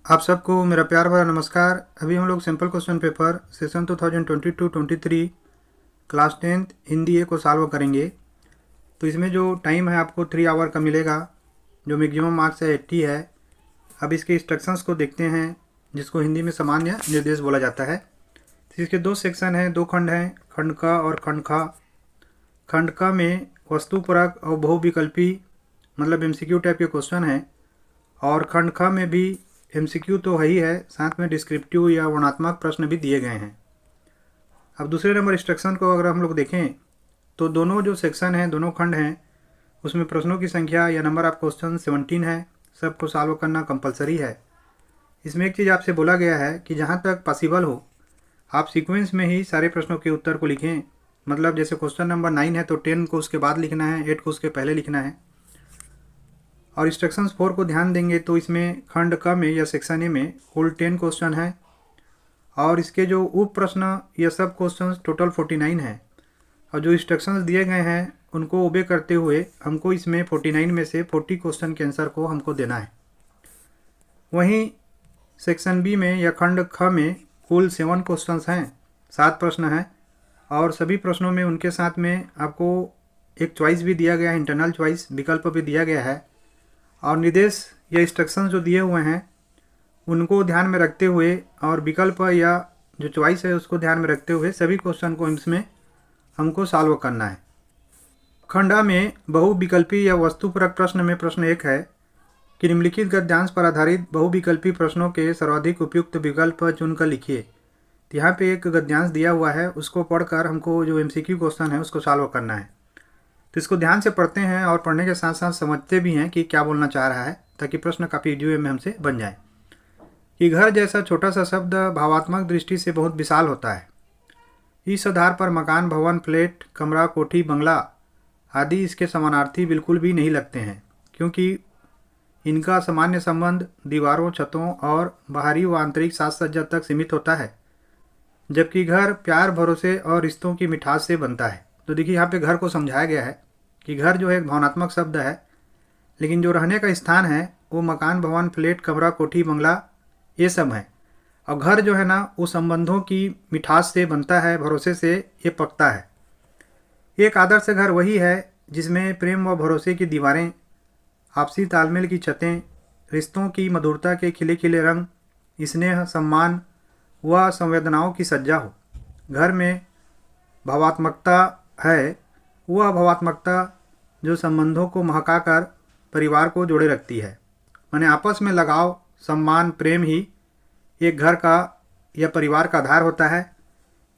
आप सबको मेरा प्यार भरा नमस्कार। अभी हम लोग simple question paper session 2022-23 class 10th Hindi A को सॉल्व करेंगे। तो इसमें जो टाइम है आपको 3 आवर का मिलेगा, जो मैक्सिमम मार्क्स है 80 है। अब इसके इंस्ट्रक्शंस को देखते हैं, जिसको हिंदी में सामान्य निर्देश बोला जाता है। तो इसके 2 सेक्शन हैं, 2 खंड हैं, खंड क और खंड ख। खंड क में वस्तुपरक और बहुविकल्पी मतलब MCQ टाइप के क्वेश्चन हैं, और खंड ख में भी MCQ तो है ही है, साथ में डिस्क्रिप्टिव या वर्णनात्मक प्रश्न भी दिए गए हैं। अब दूसरे नंबर इंस्ट्रक्शन को अगर हम लोग देखें तो दोनों जो सेक्शन हैं, दोनों खंड हैं, उसमें प्रश्नों की संख्या या नंबर ऑफ क्वेश्चन 17 है। सबको सॉल्व करना कंपलसरी है। इसमें एक चीज़ आपसे बोला गया है कि जहाँ तक पॉसिबल हो आप सीक्वेंस में ही सारे प्रश्नों के उत्तर को लिखें। मतलब जैसे क्वेश्चन नंबर 9 है तो 10 को उसके बाद लिखना है, 8 को उसके पहले लिखना है। और इंस्ट्रक्शंस 4 को ध्यान देंगे तो इसमें खंड क में या सेक्शन ए में कुल 10 क्वेश्चन है, और इसके जो उप प्रश्न या सब क्वेश्चन टोटल 49 है। और जो इंस्ट्रक्शंस दिए गए हैं उनको ओबे करते हुए हमको इसमें 49 में से 40 क्वेश्चन के आंसर को हमको देना है। वहीं सेक्शन बी में या खंड ख में कुल 7 क्वेश्चंस हैं, 7 प्रश्न हैं, और सभी प्रश्नों में उनके साथ में आपको एक चॉइस भी दिया गया है, इंटरनल चॉइस विकल्प भी दिया गया है। और निर्देश या इंस्ट्रक्शंस जो दिए हुए हैं उनको ध्यान में रखते हुए और विकल्प या जो चॉइस है उसको ध्यान में रखते हुए सभी क्वेश्चन को इसमें हमको सॉल्व करना है। खंड अ में बहुविकल्पी या वस्तुपरक प्रश्न में प्रश्न 1 है कि निम्नलिखित गद्यांश पर आधारित बहुविकल्पी प्रश्नों के सर्वाधिक उपयुक्त विकल्प चुनकर लिखिए। तो यहाँ पे एक गद्यांश दिया हुआ है, उसको पढ़कर हमको जो MCQ क्वेश्चन है उसको सॉल्व करना है। तो इसको ध्यान से पढ़ते हैं और पढ़ने के साथ साथ समझते भी हैं कि क्या बोलना चाह रहा है, ताकि प्रश्न काफ़ी इजी वे में हमसे बन जाए। कि घर जैसा छोटा सा शब्द भावात्मक दृष्टि से बहुत विशाल होता है। इस आधार पर मकान, भवन, फ्लैट, कमरा, कोठी, बंगला आदि इसके समानार्थी बिल्कुल भी नहीं लगते हैं, क्योंकि इनका सामान्य संबंध दीवारों, छतों और बाहरी व आंतरिक साज सज्जा तक सीमित होता है, जबकि घर प्यार, भरोसे और रिश्तों की मिठास से बनता है। तो देखिए यहाँ पे घर को समझाया गया है कि घर जो है एक भावनात्मक शब्द है, लेकिन जो रहने का स्थान है वो मकान, भवन, फ्लैट, कमरा, कोठी, बंगला ये सब है। और घर जो है ना वो संबंधों की मिठास से बनता है, भरोसे से ये पकता है। एक आदर्श घर वही है जिसमें प्रेम व भरोसे की दीवारें, आपसी तालमेल की छतें, रिश्तों की मधुरता के खिले खिले रंग, स्नेह, सम्मान व संवेदनाओं की सज्जा हो। घर में भावात्मकता है वह भावात्मकता जो संबंधों को महकाकर परिवार को जोड़े रखती है। माने आपस में लगाव, सम्मान, प्रेम ही एक घर का या परिवार का आधार होता है।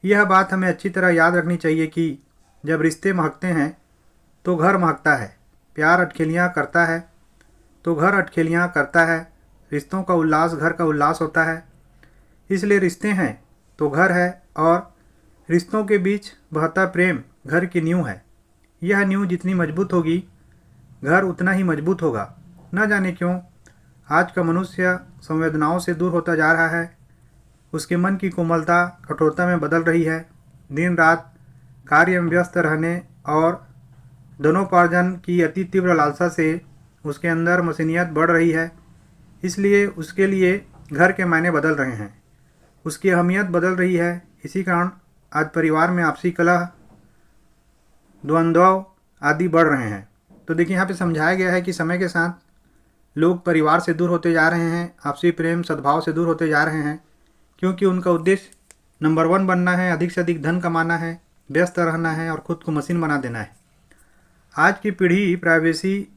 यह बात हमें अच्छी तरह याद रखनी चाहिए कि जब रिश्ते महकते हैं तो घर महकता है, प्यार अटखेलियाँ करता है तो घर अटखेलियाँ करता है, रिश्तों का उल्लास घर का उल्लास होता है। इसलिए रिश्ते हैं तो घर है, और रिश्तों के बीच बहता प्रेम घर की नींव है। यह नींव जितनी मजबूत होगी घर उतना ही मजबूत होगा। न जाने क्यों आज का मनुष्य संवेदनाओं से दूर होता जा रहा है। उसके मन की कोमलता कठोरता में बदल रही है। दिन रात कार्य में व्यस्त रहने और धनोपार्जन की अति तीव्र लालसा से उसके अंदर मशीनियत बढ़ रही है। इसलिए उसके लिए घर के मायने बदल रहे हैं, उसकी अहमियत बदल रही है। इसी कारण आज परिवार में आपसी कलह, द्वंद्व आदि बढ़ रहे हैं। तो देखिए यहाँ पे समझाया गया है कि समय के साथ लोग परिवार से दूर होते जा रहे हैं, आपसी प्रेम सद्भाव से दूर होते जा रहे हैं, क्योंकि उनका उद्देश्य नंबर 1 बनना है, अधिक से अधिक धन कमाना है, व्यस्त रहना है और खुद को मशीन बना देना है। आज की पीढ़ी प्राइवेसी,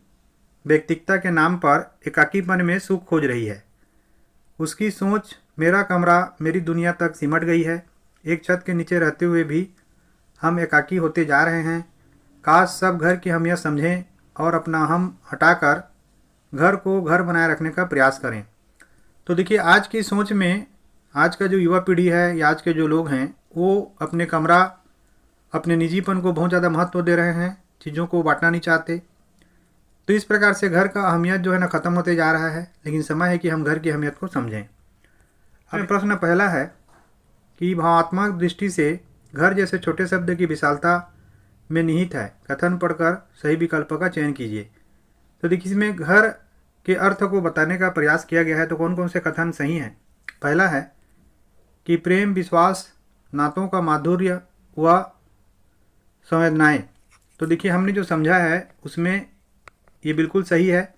व्यक्तिगतता के नाम पर एकाकीपन में सुख खोज रही है। उसकी सोच मेरा कमरा मेरी दुनिया तक सिमट गई है। एक छत के नीचे रहते हुए भी हम एकाकी होते जा रहे हैं। काश सब घर की अहमियत समझें और अपना हम हटाकर घर को घर बनाए रखने का प्रयास करें। तो देखिए आज की सोच में आज का जो युवा पीढ़ी है या आज के जो लोग हैं वो अपने कमरा, अपने निजीपन को बहुत ज़्यादा महत्व दे रहे हैं, चीज़ों को बांटना नहीं चाहते। तो इस प्रकार से घर का अहमियत जो है ना ख़त्म होते जा रहा है, लेकिन समय है कि हम घर की अहमियत को समझें। अब प्रश्न पहला है कि भावात्मक दृष्टि से घर जैसे छोटे शब्द की विशालता में निहित है। कथन पढ़कर सही विकल्प का चयन कीजिए। तो देखिए इसमें घर के अर्थ को बताने का प्रयास किया गया है। तो कौन कौन से कथन सही हैं? पहला है कि प्रेम, विश्वास, नातों का माधुर्य व संवेदनाएं। तो देखिए, हमने जो समझा है उसमें ये बिल्कुल सही है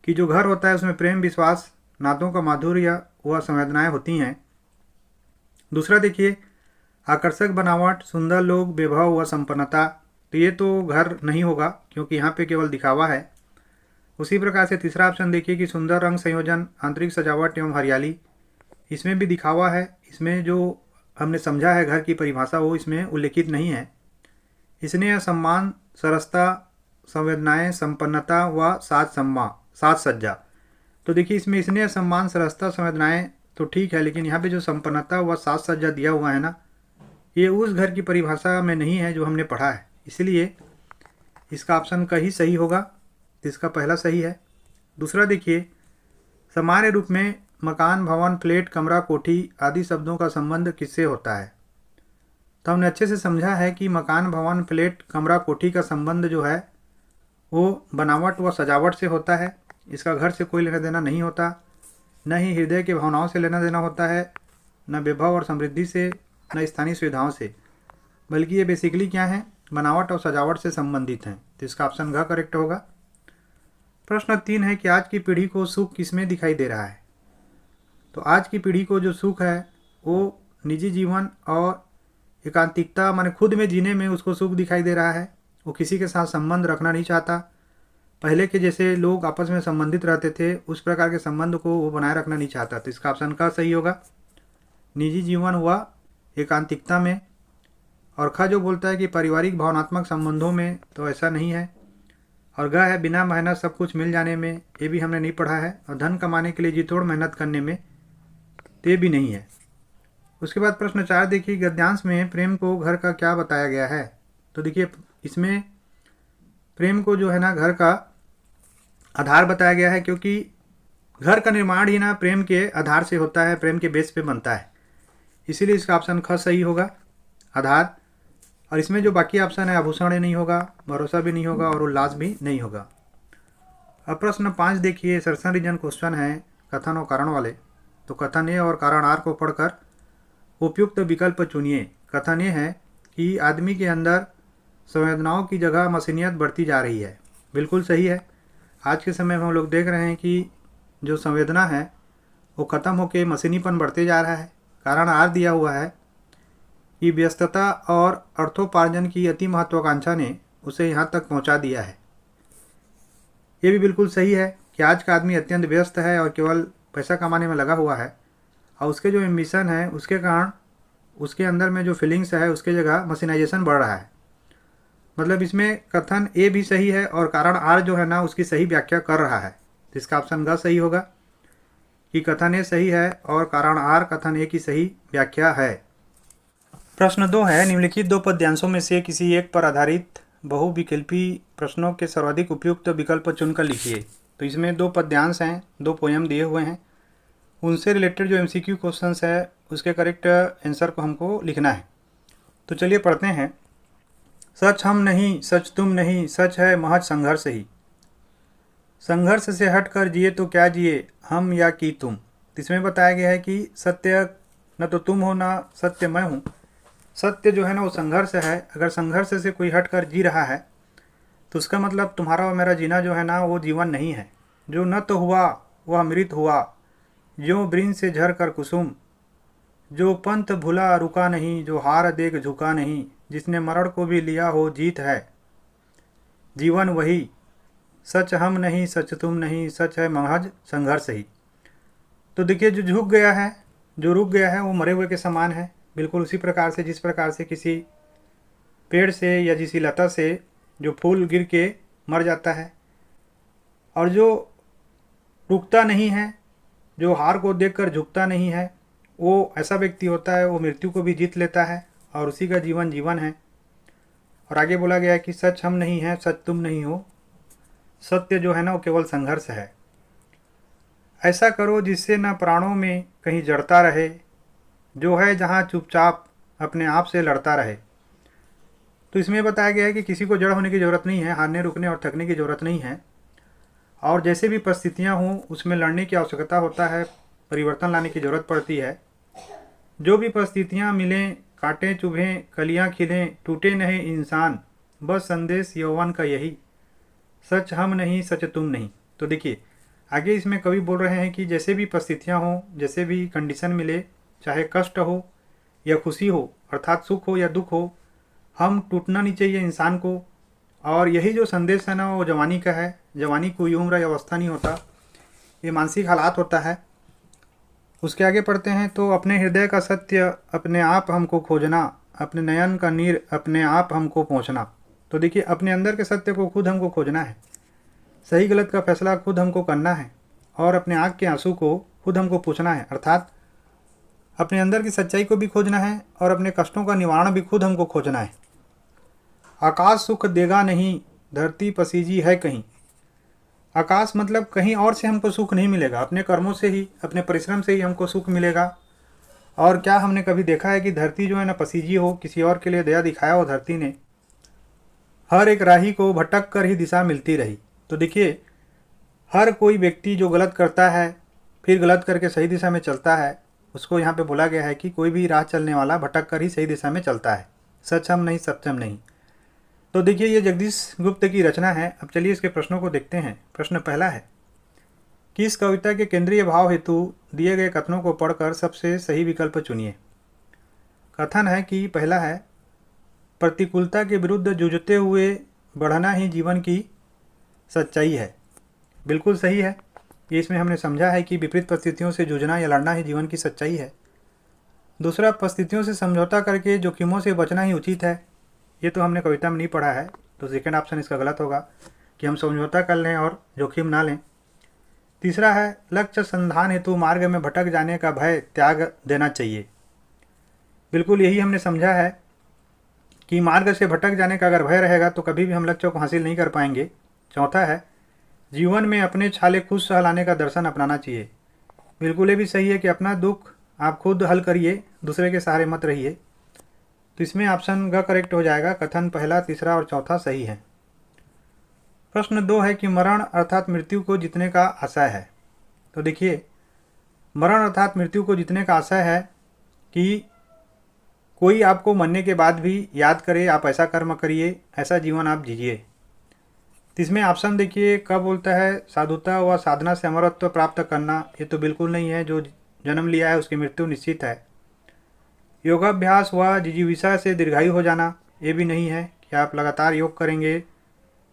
कि जो घर होता है उसमें प्रेम, विश्वास, नातों का माधुर्य व संवेदनाएं होती हैं। दूसरा देखिए, आकर्षक बनावट, सुंदर लोग, वैभव व संपन्नता। तो ये तो घर नहीं होगा क्योंकि यहाँ पे केवल दिखावा है। उसी प्रकार से तीसरा ऑप्शन देखिए कि सुंदर रंग संयोजन, आंतरिक सजावट एवं हरियाली। इसमें भी दिखावा है। इसमें जो हमने समझा है घर की परिभाषा वो इसमें उल्लेखित नहीं है। स्नेह, सम्मान, सरसता, संवेदनाएं, संपन्नता व साज सज्जा। तो देखिए, इसमें स्नेह, सम्मान, सरसता, संवेदनाएं तो ठीक है, लेकिन यहाँ पे जो संपन्नता व साज सज्जा दिया हुआ है ना, ये उस घर की परिभाषा में नहीं है जो हमने पढ़ा है। इसलिए इसका ऑप्शन का ही सही होगा। तो इसका पहला सही है। दूसरा देखिए, सामान्य रूप में मकान, भवन, फ्लैट, कमरा, कोठी आदि शब्दों का संबंध किससे होता है? तो हमने अच्छे से समझा है कि मकान, भवन, फ्लैट, कमरा, कोठी का संबंध जो है वो बनावट व सजावट से होता है। इसका घर से कोई लेना देना नहीं होता, न ही हृदय के भावनाओं से लेना देना होता है, न वैभव और समृद्धि से, न स्थानीय सुविधाओं से, बल्कि ये बेसिकली क्या है? बनावट और सजावट से संबंधित हैं। तो इसका ऑप्शन घ करेक्ट होगा। प्रश्न 3 है कि आज की पीढ़ी को सुख किसमें दिखाई दे रहा है? तो आज की पीढ़ी को जो सुख है वो निजी जीवन और एकांतिकता, माने खुद में जीने में उसको सुख दिखाई दे रहा है। वो किसी के साथ संबंध रखना नहीं चाहता। पहले के जैसे लोग आपस में संबंधित रहते थे उस प्रकार के संबंध को वो बनाए रखना नहीं चाहता। तो इसका ऑप्शन का सही होगा, निजी जीवन हुआ एकांतिकता में। और खा जो बोलता है कि पारिवारिक भावनात्मक संबंधों में, तो ऐसा नहीं है। और ग है बिना मेहनत सब कुछ मिल जाने में, ये भी हमने नहीं पढ़ा है। और धन कमाने के लिए जी तोड़ मेहनत करने में, तो ये भी नहीं है। उसके बाद प्रश्न 4 देखिए, गद्यांश में प्रेम को घर का क्या बताया गया है? तो देखिए, इसमें प्रेम को जो है ना घर का आधार बताया गया है, क्योंकि घर का निर्माण ही ना प्रेम के आधार से होता है, प्रेम के बेस पे बनता है। इसीलिए इसका ऑप्शन ख सही होगा, आधार। और इसमें जो बाकी ऑप्शन है, आभूषण नहीं होगा, भरोसा भी नहीं होगा और उल्लास भी नहीं होगा। अब प्रश्न 5 देखिए, सर्सन रीजन क्वेश्चन है कथन और कारण वाले। तो कथन ए और कारण आर को पढ़कर उपयुक्त विकल्प चुनिए। कथन ये है कि आदमी के अंदर संवेदनाओं की जगह मशीनियत बढ़ती जा रही है। बिल्कुल सही है। आज के समय में हम लोग देख रहे हैं कि जो संवेदना है वो ख़त्म होकर मशीनीपन बढ़ते जा रहा है। कारण आर दिया हुआ है कि व्यस्तता और अर्थोपार्जन की अति महत्वाकांक्षा ने उसे यहाँ तक पहुँचा दिया है। ये भी बिल्कुल सही है कि आज का आदमी अत्यंत व्यस्त है और केवल पैसा कमाने में लगा हुआ है, और उसके जो एम्बिशन है उसके कारण उसके अंदर में जो फीलिंग्स है उसके जगह मशीनाइजेशन बढ़ रहा है। मतलब इसमें कथन ए भी सही है और कारण आर जो है ना उसकी सही व्याख्या कर रहा है। तो इसका ऑप्शन ग सही होगा कि कथन ए सही है और कारण आर कथन ए की सही व्याख्या है। प्रश्न 2 है, निम्नलिखित 2 पद्यांशों में से किसी एक पर आधारित बहुविकल्पी प्रश्नों के सर्वाधिक उपयुक्त विकल्प चुनकर लिखिए। तो इसमें 2 पद्यांश हैं, 2 पोयम दिए हुए हैं, उनसे रिलेटेड जो MCQ क्वेश्चंस है उसके करेक्ट आंसर को हमको लिखना है। तो चलिए पढ़ते हैं। सच हम नहीं, सच तुम नहीं, सच है महज संघर्ष ही। संघर्ष से हट कर जिए तो क्या जिए, हम या कि तुम। इसमें बताया गया है कि सत्य न तो तुम हो ना सत्य मैं हूँ। सत्य जो है ना वो संघर्ष है। अगर संघर्ष से कोई हट कर जी रहा है तो उसका मतलब तुम्हारा और मेरा जीना जो है ना वो जीवन नहीं है। जो न तो हुआ वह अमृत हुआ, जो वृंद से झर कर कुसुम, जो पंथ भुला रुका नहीं, जो हार देख झुका नहीं, जिसने मरण को भी लिया हो जीत है जीवन वही। सच हम नहीं, सच तुम नहीं, सच है महज संघर्ष ही। तो देखिए, जो झुक गया है, जो रुक गया है वो मरे हुए के समान है। बिल्कुल उसी प्रकार से जिस प्रकार से किसी पेड़ से या किसी लता से जो फूल गिर के मर जाता है, और जो रुकता नहीं है, जो हार को देखकर झुकता नहीं है, वो ऐसा व्यक्ति होता है वो मृत्यु को भी जीत लेता है और उसी का जीवन जीवन है। और आगे बोला गया है कि सच हम नहीं है, सच तुम नहीं हो। सत्य जो है ना वो केवल संघर्ष है। ऐसा करो जिससे न प्राणों में कहीं जड़ता रहे, जो है जहाँ चुपचाप अपने आप से लड़ता रहे। तो इसमें बताया गया है कि किसी को जड़ होने की ज़रूरत नहीं है, हारने रुकने और थकने की ज़रूरत नहीं है। और जैसे भी परिस्थितियाँ हों उसमें लड़ने की आवश्यकता होता है, परिवर्तन लाने की ज़रूरत पड़ती है। जो भी परिस्थितियाँ मिलें, कांटे चुभें, कलियाँ खिलें, टूटे नहीं इंसान, बस संदेश यौवन का यही, सच हम नहीं सच तुम नहीं। तो देखिए आगे इसमें कवि बोल रहे हैं कि जैसे भी परिस्थितियाँ हों, जैसे भी कंडीशन मिले, चाहे कष्ट हो या खुशी हो, अर्थात सुख हो या दुख हो, हम टूटना नहीं चाहिए इंसान को। और यही जो संदेश है ना वो जवानी का है। जवानी कोई उम्र या अवस्था नहीं होता, ये मानसिक हालात होता है। उसके आगे पढ़ते हैं तो अपने हृदय का सत्य अपने आप हमको खोजना, अपने नयन का नीर अपने आप हमको पहुँचना। तो देखिए अपने अंदर के सत्य को खुद हमको खोजना है, सही गलत का फैसला खुद हमको करना है और अपने आँख के आंसू को खुद हमको पूछना है, अर्थात अपने अंदर की सच्चाई को भी खोजना है और अपने कष्टों का निवारण भी खुद हमको खोजना है। आकाश सुख देगा नहीं, धरती पसीजी है कहीं। आकाश मतलब कहीं और से हमको सुख नहीं मिलेगा, अपने कर्मों से ही, अपने परिश्रम से ही हमको सुख मिलेगा। और क्या हमने कभी देखा है कि धरती जो है ना पसीजी हो, किसी और के लिए दया दिखाया हो धरती ने? हर एक राही को भटक कर ही दिशा मिलती रही। तो देखिए हर कोई व्यक्ति जो गलत करता है फिर गलत करके सही दिशा में चलता है, उसको यहाँ पे बोला गया है कि कोई भी राह चलने वाला भटक कर ही सही दिशा में चलता है, सच हम नहीं सत्यम नहीं। तो देखिए ये जगदीश गुप्त की रचना है। अब चलिए इसके प्रश्नों को देखते हैं। प्रश्न पहला है कि इस कविता के केंद्रीय भाव हेतु दिए गए कथनों को पढ़कर सबसे सही विकल्प चुनिए। कथन है कि पहला है, प्रतिकूलता के विरुद्ध जूझते हुए बढ़ना ही जीवन की सच्चाई है। बिल्कुल सही है, ये इसमें हमने समझा है कि विपरीत परिस्थितियों से जूझना या लड़ना ही जीवन की सच्चाई है। दूसरा, परिस्थितियों से समझौता करके जोखिमों से बचना ही उचित है। ये तो हमने कविता में नहीं पढ़ा है, तो सेकंड ऑप्शन इसका गलत होगा कि हम समझौता कर लें और जोखिम ना लें। तीसरा है, लक्ष्य संधान हेतु मार्ग में भटक जाने का भय त्याग देना चाहिए। बिल्कुल यही हमने समझा है कि मार्ग से भटक जाने का अगर भय रहेगा तो कभी भी हम लक्ष्य को हासिल नहीं कर पाएंगे। चौथा है, जीवन में अपने छाले खुद सहलाने का दर्शन अपनाना चाहिए। बिल्कुल ये भी सही है कि अपना दुख आप खुद हल करिए, दूसरे के सहारे मत रहिए। तो इसमें ऑप्शन ग करेक्ट हो जाएगा। कथन पहला, तीसरा और चौथा सही है। प्रश्न 2 है कि मरण अर्थात मृत्यु को जीतने का आशय है। तो देखिए मरण अर्थात मृत्यु को जीतने का आशय है कि कोई आपको मरने के बाद भी याद करे, आप ऐसा कर्म करिए, ऐसा जीवन आप जीजिए। तो इसमें ऑप्शन देखिए कब बोलता है, साधुता व साधना से अमरत्व प्राप्त करना, ये तो बिल्कुल नहीं है। जो जन्म लिया है उसकी मृत्यु निश्चित है। योगाभ्यास व जिजीविषा से दीर्घायु हो जाना, ये भी नहीं है कि आप लगातार योग करेंगे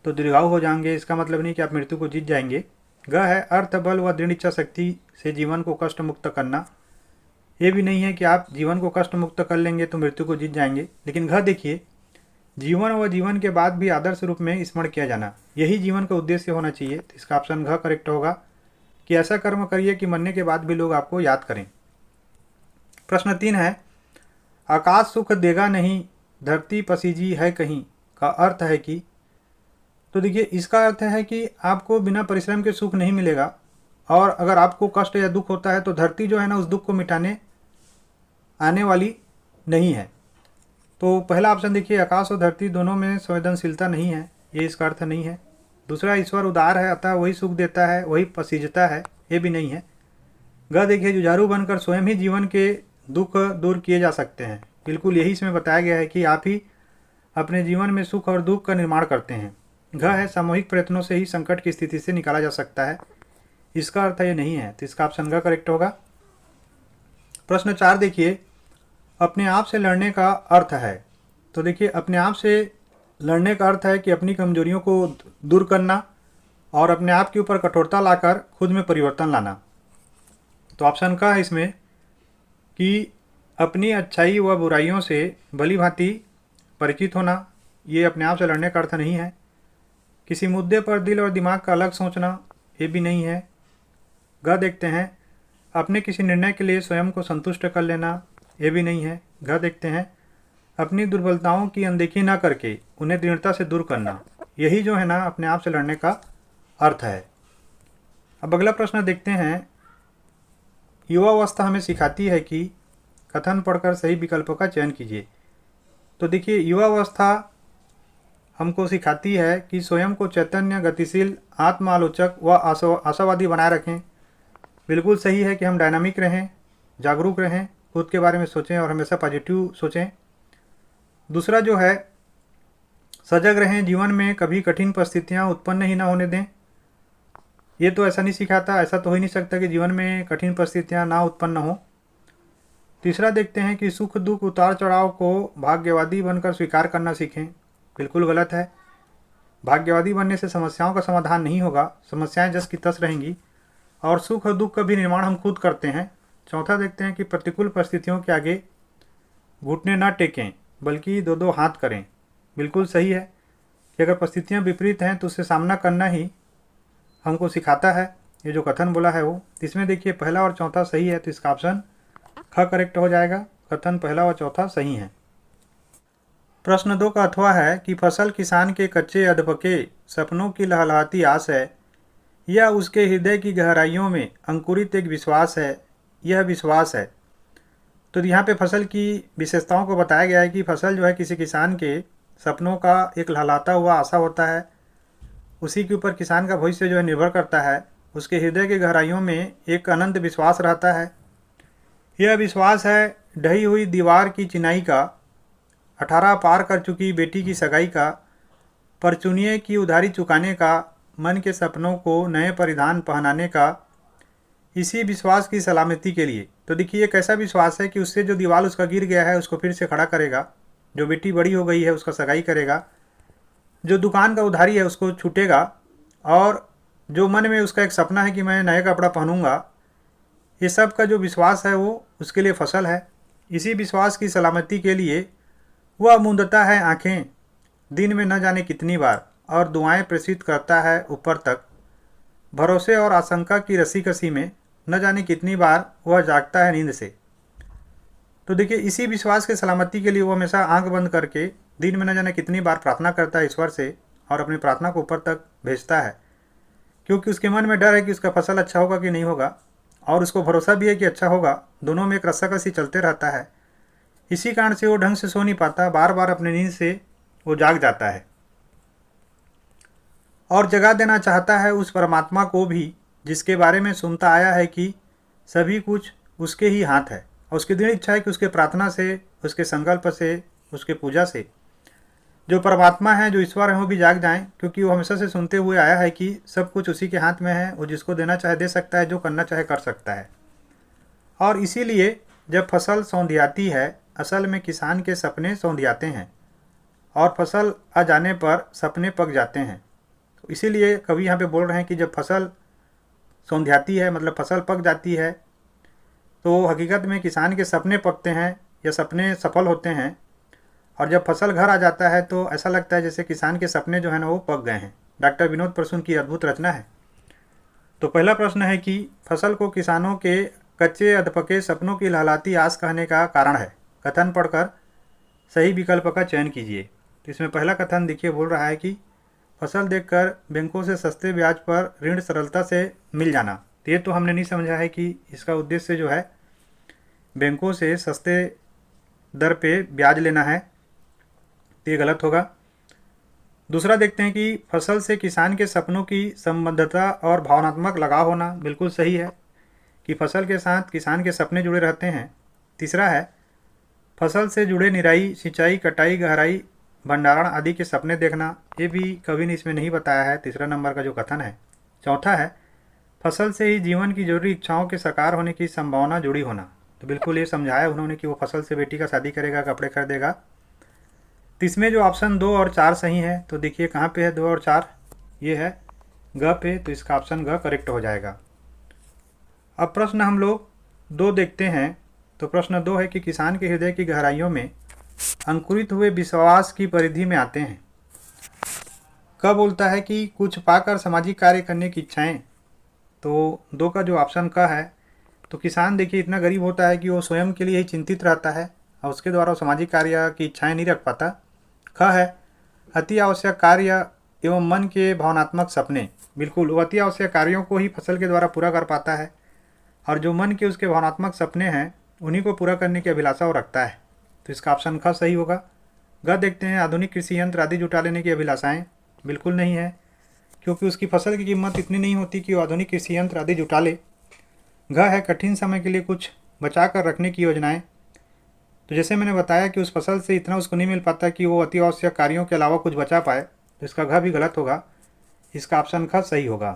तो दीर्घायु हो जाएंगे, इसका मतलब नहीं कि आप मृत्यु को जीत जाएंगे। ग है, अर्थ बल व दृढ़ इच्छा शक्ति से जीवन को कष्ट मुक्त करना, ये भी नहीं है कि आप जीवन को कष्ट मुक्त कर लेंगे तो मृत्यु को जीत जाएंगे। लेकिन घ देखिए, जीवन व जीवन के बाद भी आदर्श रूप में स्मरण किया जाना, यही जीवन का उद्देश्य होना चाहिए। तो इसका ऑप्शन घ करेक्ट होगा कि ऐसा कर्म करिए कि मरने के बाद भी लोग आपको याद करें। प्रश्न 3 है, आकाश सुख देगा नहीं, धरती पसीजी है कहीं का अर्थ है कि। तो देखिए इसका अर्थ है कि आपको बिना परिश्रम के सुख नहीं मिलेगा, और अगर आपको कष्ट या दुख होता है तो धरती जो है ना उस दुख को मिटाने आने वाली नहीं है। तो पहला ऑप्शन देखिए, आकाश और धरती दोनों में संवेदनशीलता नहीं है, ये इसका अर्थ नहीं है। दूसरा, ईश्वर उदार है अतः वही सुख देता है, वही पसीजता है, ये भी नहीं है। ग देखिए, जुझारू बनकर स्वयं ही जीवन के दुख दूर किए जा सकते हैं, बिल्कुल यही इसमें बताया गया है कि आप ही अपने जीवन में सुख और दुख का निर्माण करते हैं। घ है, सामूहिक प्रयत्नों से ही संकट की स्थिति से निकाला जा सकता है, इसका अर्थ ये नहीं है। तो इसका ऑप्शन ग करेक्ट होगा। प्रश्न 4 देखिए, अपने आप से लड़ने का अर्थ है। तो देखिए अपने आप से लड़ने का अर्थ है कि अपनी कमजोरियों को दूर करना और अपने आप के ऊपर कठोरता लाकर खुद में परिवर्तन लाना। तो ऑप्शन का है इसमें कि अपनी अच्छाई व बुराइयों से भली भांति परिचित होना, ये अपने आप से लड़ने का अर्थ नहीं है। किसी मुद्दे पर दिल और दिमाग का अलग सोचना, ये भी नहीं है। ग देखते हैं, अपने किसी निर्णय के लिए स्वयं को संतुष्ट कर लेना, ये भी नहीं है। घ देखते हैं, अपनी दुर्बलताओं की अनदेखी ना करके उन्हें दृढ़ता से दूर करना, यही जो है ना अपने आप से लड़ने का अर्थ है। अब अगला प्रश्न देखते हैं, युवावस्था हमें सिखाती है कि कथन पढ़कर सही विकल्पों का चयन कीजिए। तो देखिए युवावस्था हमको सिखाती है कि स्वयं को चैतन्य, गतिशील, आत्मालोचक व आशावादी बनाए रखें। बिल्कुल सही है कि हम डायनामिक रहें, जागरूक रहें, खुद के बारे में सोचें और हमेशा पॉजिटिव सोचें। दूसरा जो है, सजग रहें, जीवन में कभी कठिन परिस्थितियाँ उत्पन्न ही ना होने दें। ये तो ऐसा नहीं सिखाता, ऐसा तो हो ही नहीं सकता कि जीवन में कठिन परिस्थितियाँ ना उत्पन्न हो। तीसरा देखते हैं कि सुख दुख उतार चढ़ाव को भाग्यवादी बनकर स्वीकार करना सीखें। बिल्कुल गलत है। भाग्यवादी बनने से समस्याओं का समाधान नहीं होगा, समस्याएं जस की तस रहेंगी और सुख और दुख का भी निर्माण हम खुद करते हैं। चौथा देखते हैं कि प्रतिकूल परिस्थितियों के आगे घुटने न टेकें बल्कि दो दो हाथ करें। बिल्कुल सही है कि अगर परिस्थितियाँ विपरीत हैं तो उससे सामना करना ही हमको सिखाता है। ये जो कथन बोला है वो, इसमें देखिए पहला और चौथा सही है, तो इसका ऑप्शन ख करेक्ट हो जाएगा। कथन पहला और चौथा सही है। प्रश्न 2 का अथवा है कि फसल किसान के कच्चे अधपके सपनों की लहलहाती आस है या उसके हृदय की गहराइयों में अंकुरित एक विश्वास है। यह विश्वास है। तो यहाँ पे फसल की विशेषताओं को बताया गया है कि फसल जो है किसी किसान के सपनों का एक लहलाता हुआ आशा होता है। उसी के ऊपर किसान का भविष्य जो है निर्भर करता है। उसके हृदय की गहराइयों में एक अनंत विश्वास रहता है। यह विश्वास है ढही हुई दीवार की चिनाई का, 18 पार कर चुकी बेटी की सगाई का, परचुनिए की उधारी चुकाने का, मन के सपनों को नए परिधान पहनाने का, इसी विश्वास की सलामती के लिए। तो देखिए एक ऐसा विश्वास है कि उससे जो दीवार उसका गिर गया है उसको फिर से खड़ा करेगा, जो बेटी बड़ी हो गई है उसका सगाई करेगा, जो दुकान का उधारी है उसको छूटेगा, और जो मन में उसका एक सपना है कि मैं नए कपड़ा पहनूंगा, ये सब का जो विश्वास है वो उसके लिए फसल है। इसी विश्वास की सलामती के लिए वह मूंदता है आँखें दिन में न जाने कितनी बार और दुआएं प्रेषित करता है ऊपर तक। भरोसे और आशंका की रस्सी कसी में न जाने कितनी बार वह जागता है नींद से। तो देखिए इसी विश्वास के सलामती के लिए वो हमेशा आंख बंद करके दिन में न जाने कितनी बार प्रार्थना करता है ईश्वर से और अपनी प्रार्थना को ऊपर तक भेजता है, क्योंकि उसके मन में डर है कि उसका फसल अच्छा होगा कि नहीं होगा, और उसको भरोसा भी है कि अच्छा होगा। दोनों में एक रस्साकसी चलते रहता है। इसी कारण से वो ढंग से सो नहीं पाता, बार बार अपनी नींद से वो जाग जाता है और जगा देना चाहता है उस परमात्मा को भी जिसके बारे में सुनता आया है कि सभी कुछ उसके ही हाथ है। और उसकी दृढ़ इच्छा है कि उसके प्रार्थना से, उसके संकल्प से, उसके पूजा से जो परमात्मा है, जो ईश्वर है, वो भी जाग जाएं, क्योंकि वो हमेशा से सुनते हुए आया है कि सब कुछ उसी के हाथ में है। वो जिसको देना चाहे दे सकता है, जो करना चाहे कर सकता है। और इसीलिए जब फसल सौंधियाती है, असल में किसान के सपने सौंधियाते हैं और फसल आ जाने पर सपने पक जाते हैं। तो इसीलिए कवि यहाँ पे बोल रहे हैं कि जब फसल सौंधियाती है मतलब फसल पक जाती है, तो हकीकत में किसान के सपने पकते हैं या सपने सफल होते हैं। और जब फसल घर आ जाता है तो ऐसा लगता है जैसे किसान के सपने जो है ना वो पक गए हैं। डॉक्टर विनोद प्रसून की अद्भुत रचना है। तो पहला प्रश्न है कि फसल को किसानों के कच्चे अधपके सपनों की लहलाती आस कहने का कारण है। कथन पढ़कर सही विकल्प का चयन कीजिए। तो इसमें पहला कथन देखिए बोल रहा है कि फसल देखकर बैंकों से सस्ते ब्याज पर ऋण सरलता से मिल जाना। तो ये तो हमने नहीं समझा है कि इसका उद्देश्य जो है बैंकों से सस्ते दर पे ब्याज लेना है, तो ये गलत होगा। दूसरा देखते हैं कि फसल से किसान के सपनों की संबद्धता और भावनात्मक लगाव होना। बिल्कुल सही है कि फसल के साथ किसान के सपने जुड़े रहते हैं। तीसरा है फसल से जुड़े निराई, सिंचाई, कटाई, गहराई, भंडारण आदि के सपने देखना। ये भी कवि ने इसमें नहीं बताया है, तीसरा नंबर का जो कथन है। चौथा है फसल से ही जीवन की जरूरी इच्छाओं के साकार होने की संभावना जुड़ी होना। तो बिल्कुल ये समझाया उन्होंने कि वो फसल से बेटी का शादी करेगा, कपड़े खरीदेगा। तो इसमें जो ऑप्शन 2 और 4 सही है। तो देखिए कहाँ पे है 2 और 4, ये है ग पे, तो इसका ऑप्शन ग करेक्ट हो जाएगा। अब प्रश्न हम लोग 2 देखते हैं। तो प्रश्न 2 है कि किसान के हृदय की गहराइयों में अंकुरित हुए विश्वास की परिधि में आते हैं। क बोलता है कि कुछ पाकर सामाजिक कार्य करने की इच्छाएं। तो 2 का जो ऑप्शन क है, तो किसान देखिए इतना गरीब होता है कि वो स्वयं के लिए ही चिंतित रहता है और उसके द्वारा वो सामाजिक कार्य की इच्छाएं नहीं रख पाता। ख है अति आवश्यक कार्य एवं मन के भावनात्मक सपने। बिल्कुल वो अति आवश्यक कार्यों को ही फसल के द्वारा पूरा कर पाता है और जो मन के उसके भावनात्मक सपने हैं उन्हीं को पूरा करने की अभिलाषा वो रखता है। तो इसका ऑप्शन ख सही होगा। ग देखते हैं, आधुनिक कृषि यंत्र आदि जुटा लेने की अभिलाषाएं बिल्कुल नहीं है, क्योंकि उसकी फसल की कीमत इतनी नहीं होती कि वो आधुनिक कृषि यंत्र आदि जुटा ले। घ है, कठिन समय के लिए कुछ बचा कर रखने की योजनाएं। तो जैसे मैंने बताया कि उस फसल से इतना उसको नहीं मिल पाता कि वो अति आवश्यक कार्यों के अलावा कुछ बचा पाए, तो इसका घ भी गलत होगा। इसका ऑप्शन ख सही होगा।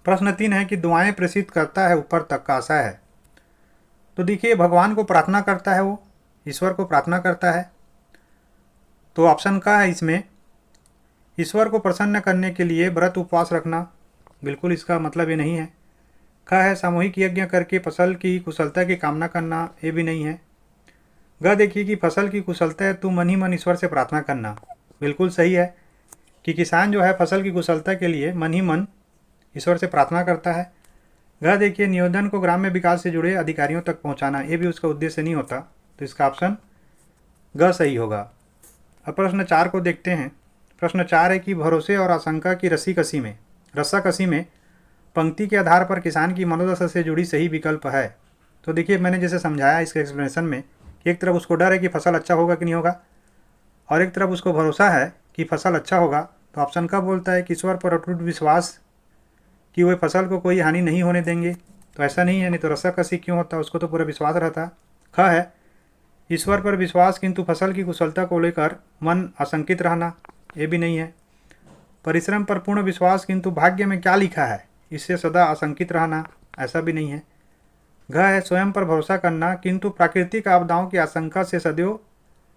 प्रश्न 3 है कि दुआएं प्रेषित करता है ऊपर तक का आशा है। तो देखिए, भगवान को प्रार्थना करता है, वो ईश्वर को प्रार्थना करता है, तो ऑप्शन का है इसमें ईश्वर को प्रसन्न करने के लिए व्रत उपवास रखना, बिल्कुल इसका मतलब ये नहीं है। ख है, सामूहिक यज्ञ करके फसल की कुशलता की कामना करना, ये भी नहीं है। ग देखिए कि फसल की कुशलता है तो मन ही मन ईश्वर से प्रार्थना करना, बिल्कुल सही है कि किसान जो है फसल की कुशलता के लिए मन ही मन ईश्वर से प्रार्थना करता है। घ देखिए, नियोजन को ग्राम्य विकास से जुड़े अधिकारियों तक पहुंचाना, ये भी उसका उद्देश्य नहीं होता, तो इसका ऑप्शन ग सही होगा। अब प्रश्न 4 को देखते हैं। प्रश्न 4 है कि भरोसे और आशंका की रस्साकसी में पंक्ति के आधार पर किसान की मनोदशा से जुड़ी सही विकल्प है। तो देखिए, मैंने जैसे समझाया इसके एक्सप्लेनेशन में, एक तरफ उसको डर है कि फसल अच्छा होगा कि नहीं होगा, और एक तरफ उसको भरोसा है कि फसल अच्छा होगा। तो ऑप्शन का बोलता है कि ईश्वर पर अटूट विश्वास कि वे फसल को कोई हानि नहीं होने देंगे। तो ऐसा नहीं है, नहीं तो रस्साकसी क्यों होता, उसको तो पूरा विश्वास रहता। ख है, ईश्वर पर विश्वास किंतु फसल की कुशलता को लेकर मन आशंकित रहना, ये भी नहीं है। परिश्रम पर पूर्ण विश्वास किंतु भाग्य में क्या लिखा है इससे सदा आशंकित रहना, ऐसा भी नहीं है। घ है, स्वयं पर भरोसा करना किंतु प्राकृतिक आपदाओं की आशंका से सदैव